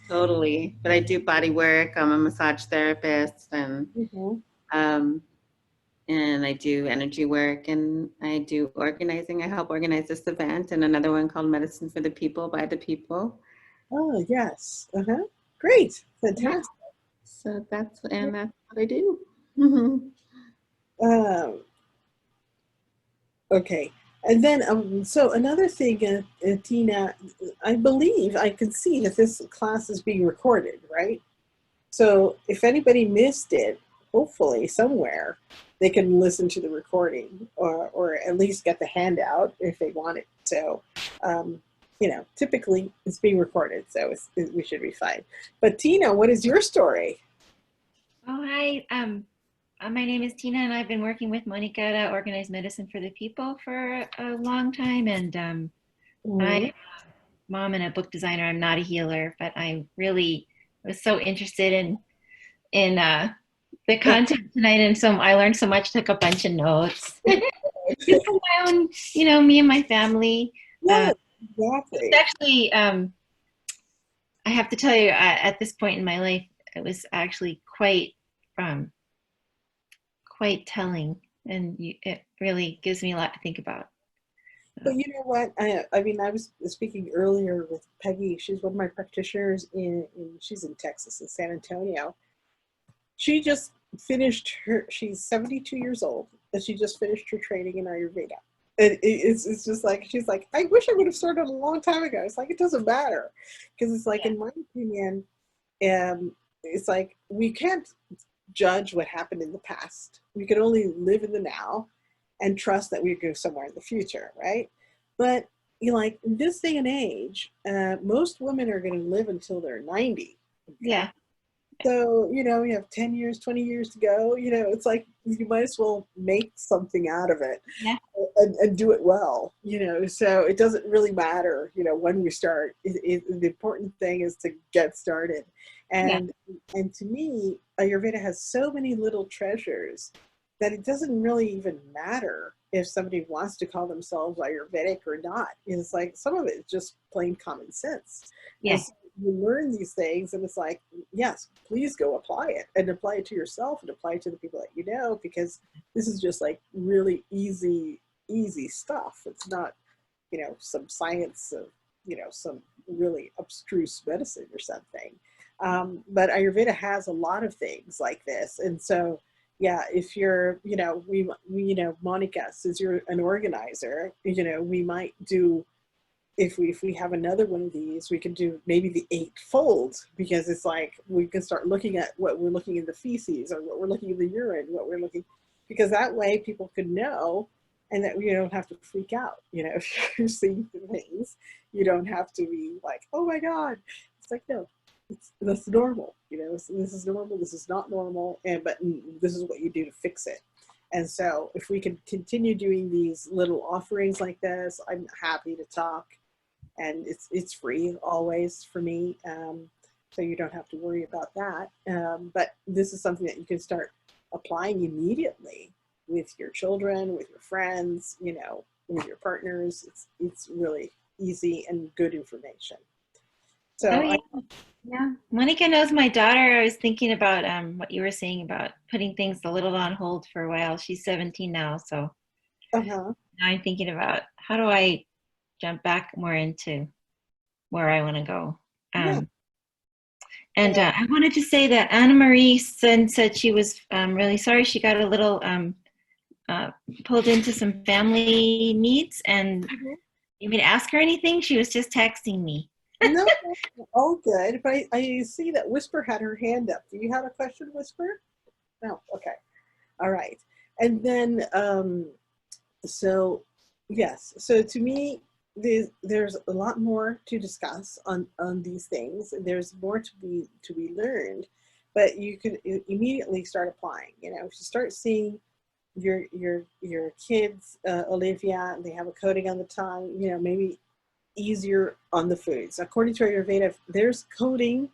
Totally, but I do body work. I'm a massage therapist, Mm-hmm. um, and I do energy work, and I do organizing. I help organize this event and another one called Medicine for the People by the People. Oh, yes. Uh-huh. Great. Fantastic. So that's what I do. Um, okay. And then, so another thing, Tina, I believe I can see that this class is being recorded, right? So if anybody missed it, hopefully somewhere they can listen to the recording or at least get the handout if they want it. So, you know, typically it's being recorded, so we should be fine. But Tina, what is your story? Oh, hi. My name is Tina, and I've been working with Monica to organize Medicine for the People for a long time. And I'm a mom and a book designer. I'm not a healer, but I really was so interested in the content tonight, and so I learned so much. Took a bunch of notes. Just for my own, you know, me and my family. Yeah, exactly. It's actually, I have to tell you, at this point in my life, it was actually quite telling, and it really gives me a lot to think about. But you know what? I mean, I was speaking earlier with Peggy. She's one of my practitioners she's in Texas, in San Antonio. She just finished she's 72 years old, and she just finished her training in Ayurveda. And it's just like, she's like, I wish I would have started a long time ago. It's like, it doesn't matter. Because it's like, in my opinion, it's like, we can't judge what happened in the past. We can only live in the now and trust that we go somewhere in the future, right? But you know, like in this day and age, most women are going to live until they're 90. Okay? Yeah. So, you know, you have 10 years, 20 years to go. You know, it's like you might as well make something out of it. Yeah. And do it well, you know, so it doesn't really matter, you know, when we start. The important thing is to get started. And to me, Ayurveda has so many little treasures that it doesn't really even matter if somebody wants to call themselves Ayurvedic or not. It's like, some of it is just plain common sense. Yes. So you learn these things, and it's like, yes, please go apply it, and apply it to yourself and apply it to the people that you know, because this is just like really easy stuff. It's not, you know, some science of, you know, some really abstruse medicine or something. But Ayurveda has a lot of things like this. And so, yeah, if you're, you know, we you know, Monica, since you're an organizer, you know, we might do, if we have another one of these, we can do maybe the 8-fold, because it's like, we can start looking at what we're looking in the feces, or what we're looking in the urine, what we're looking, because that way people could know, and that you don't have to freak out. You know, if you're seeing things, you don't have to be like, oh my God. It's like, no, that's normal. You know, this is normal, this is not normal, but this is what you do to fix it. And so if we can continue doing these little offerings like this, I'm happy to talk. And it's free always for me. So you don't have to worry about that. But this is something that you can start applying immediately with your children, with your friends, you know, with your partners. It's really easy and good information. So Oh, yeah. Yeah. Monica knows my daughter. I was thinking about what you were saying about putting things a little on hold for a while. She's 17 now, so uh-huh. now I'm thinking about how do I jump back more into where I want to go. Yeah. And I wanted to say that Anna Marie said she was really sorry she got a little uh, pulled into some family needs, and you mean to ask her anything? She was just texting me. No, all good. But I see that Whisper had her hand up. Do you have a question, Whisper? No. Okay. All right. And then, so yes. So to me, there's a lot more to discuss on these things. There's more to be learned, but you can immediately start applying. You know, if you start seeing your kids, Olivia, they have a coating on the tongue. You know, maybe easier on the foods. According to Ayurveda, if there's coating,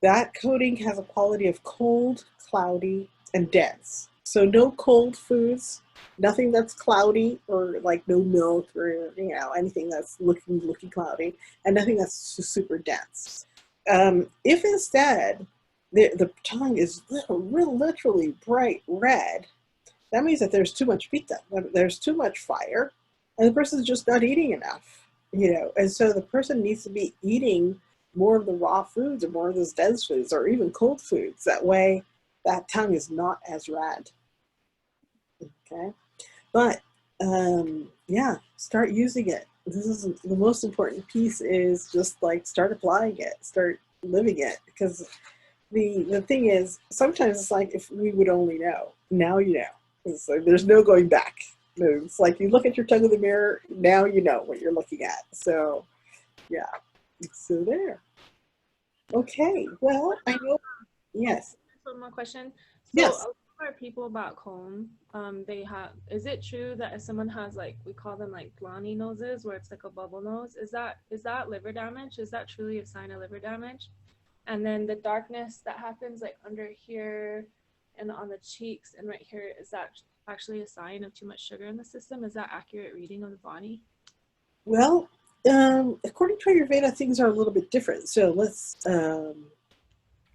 that coating has a quality of cold, cloudy, and dense. So no cold foods, nothing that's cloudy, or like no milk, or anything that's looking cloudy, and nothing that's super dense. If instead the tongue is literally bright red, that means that there's too much pitta, there's too much fire, and the person's just not eating enough. And so the person needs to be eating more of the raw foods, or more of those dense foods, or even cold foods. That way that tongue is not as red. Okay. But yeah, start using it. This is the most important piece, is just like start applying it, start living it. Because the thing is, sometimes it's like, if we would only know. Now you know. It's like there's no going back. It's like you look at your tongue in the mirror, now you know what you're looking at. So yeah, so there. Okay, well, I know, yes. One more question. So Yes. a lot of our people back home, they have, is it true that if someone has, like, we call them like Blondie noses, where it's like a bubble nose, is that liver damage? Is that truly a sign of liver damage? And then the darkness that happens like under here and on the cheeks and right here, is that actually a sign of too much sugar in the system? Is that accurate reading of the body? Well, according to Ayurveda, things are a little bit different. So let's,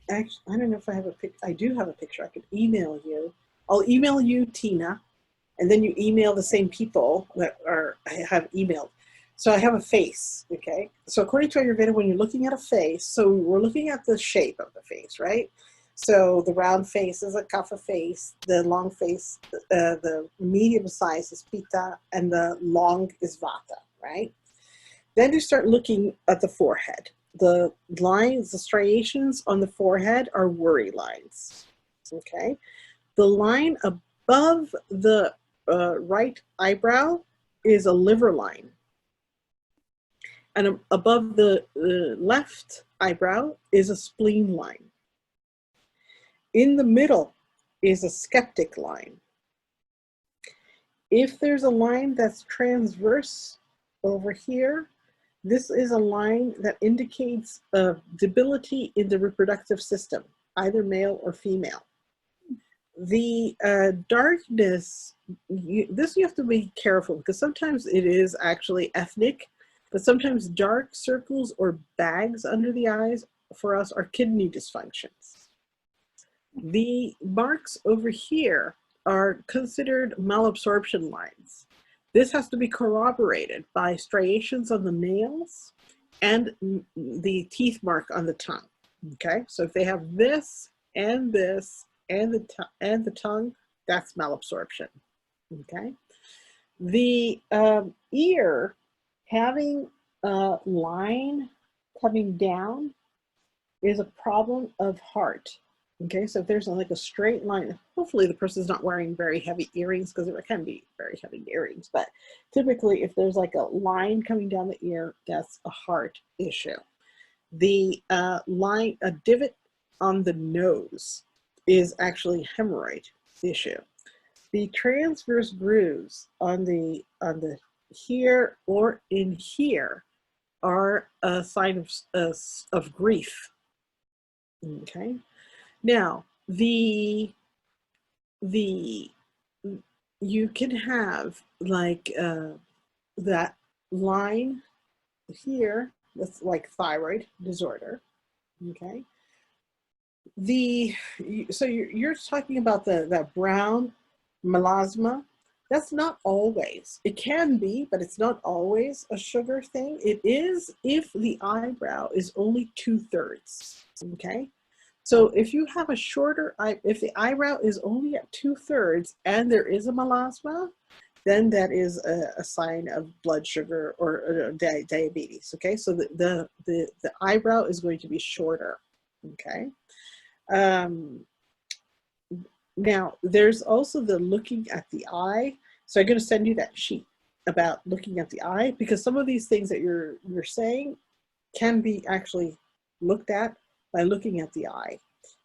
actually, I don't know if I have a pic. I do have a picture. I could email you. I'll email you, Tina, and then you email the same people that I have emailed. So I have a face, okay? So according to Ayurveda, when you're looking at a face, so we're looking at the shape of the face, right? So the round face is a kapha face, the long face, the medium size is pitta, and the long is vata, right? Then you start looking at the forehead. The lines, the striations on the forehead are worry lines, okay? The line above the right eyebrow is a liver line. And above the left eyebrow is a spleen line. In the middle is a skeptic line. If there's a line that's transverse over here, this is a line that indicates debility in the reproductive system, either male or female. The darkness, this you have to be careful, because sometimes it is actually ethnic, but sometimes dark circles or bags under the eyes for us are kidney dysfunctions. The marks over here are considered malabsorption lines. This has to be corroborated by striations on the nails and the teeth mark on the tongue. Okay, so if they have this and this and the tongue, that's malabsorption. Okay, the ear having a line coming down is a problem of heart. Okay, so if there's like a straight line, hopefully the person's not wearing very heavy earrings, because it can be very heavy earrings, but typically if there's like a line coming down the ear, that's a heart issue. The line, a divot on the nose is actually hemorrhoid issue. The transverse grooves on the here or in here are a sign of grief. Okay. Now, you can have like that line here That's like thyroid disorder. Okay. So you're talking about that brown melasma. That's not always. It can be, but it's not always a sugar thing. It is if the eyebrow is only 2/3. Okay. So if you have a shorter eye, if the eyebrow is only at 2/3 and there is a melasma, then that is a sign of blood sugar or diabetes. Okay. So the eyebrow is going to be shorter. Okay. Now, there's also the looking at the eye. So I'm going to send you that sheet about looking at the eye, because some of these things that you're saying can be actually looked at by looking at the eye.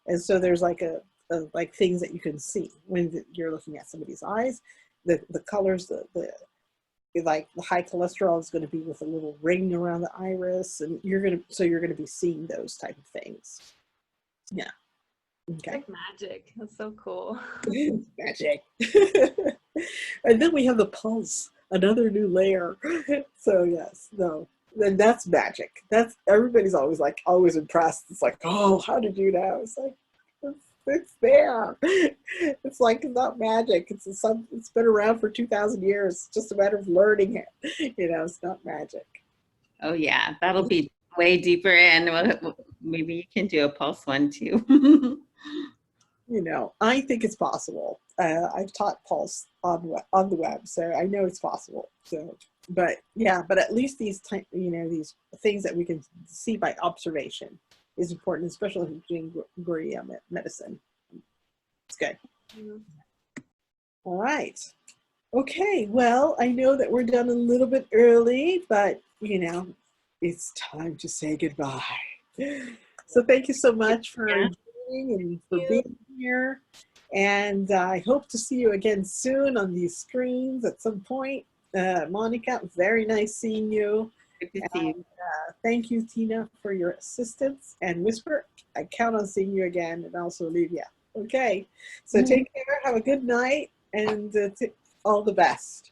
And so there's like like things that you can see when you're looking at somebody's eyes. The colors, like the high cholesterol is going to be with a little ring around the iris, and you're going to be seeing those type of things. Yeah. Okay. Like magic. That's so cool. Magic. And then we have the pulse, another new layer. So yes, no, then that's magic. That's, everybody's always impressed. It's like, oh, how did you know? It's like, it's there. It's like, it's not magic. It's been around for 2,000 years. It's just a matter of learning it. It's not magic. Oh yeah, that'll be way deeper in. Maybe you can do a pulse one too. I think it's possible. I've taught pulse on the web, so I know it's possible. So, but at least these these things that we can see by observation is important, especially if you're doing Guriya medicine. It's good. All right. Okay. Well, I know that we're done a little bit early, but it's time to say goodbye. So thank you so much for joining and for being here. And I hope to see you again soon on these screens at some point. Monica, very nice seeing you. Good to see you. Thank you, Tina, for your assistance. And Whisper, I count on seeing you again, and also Olivia. Okay, so take care, have a good night, and all the best.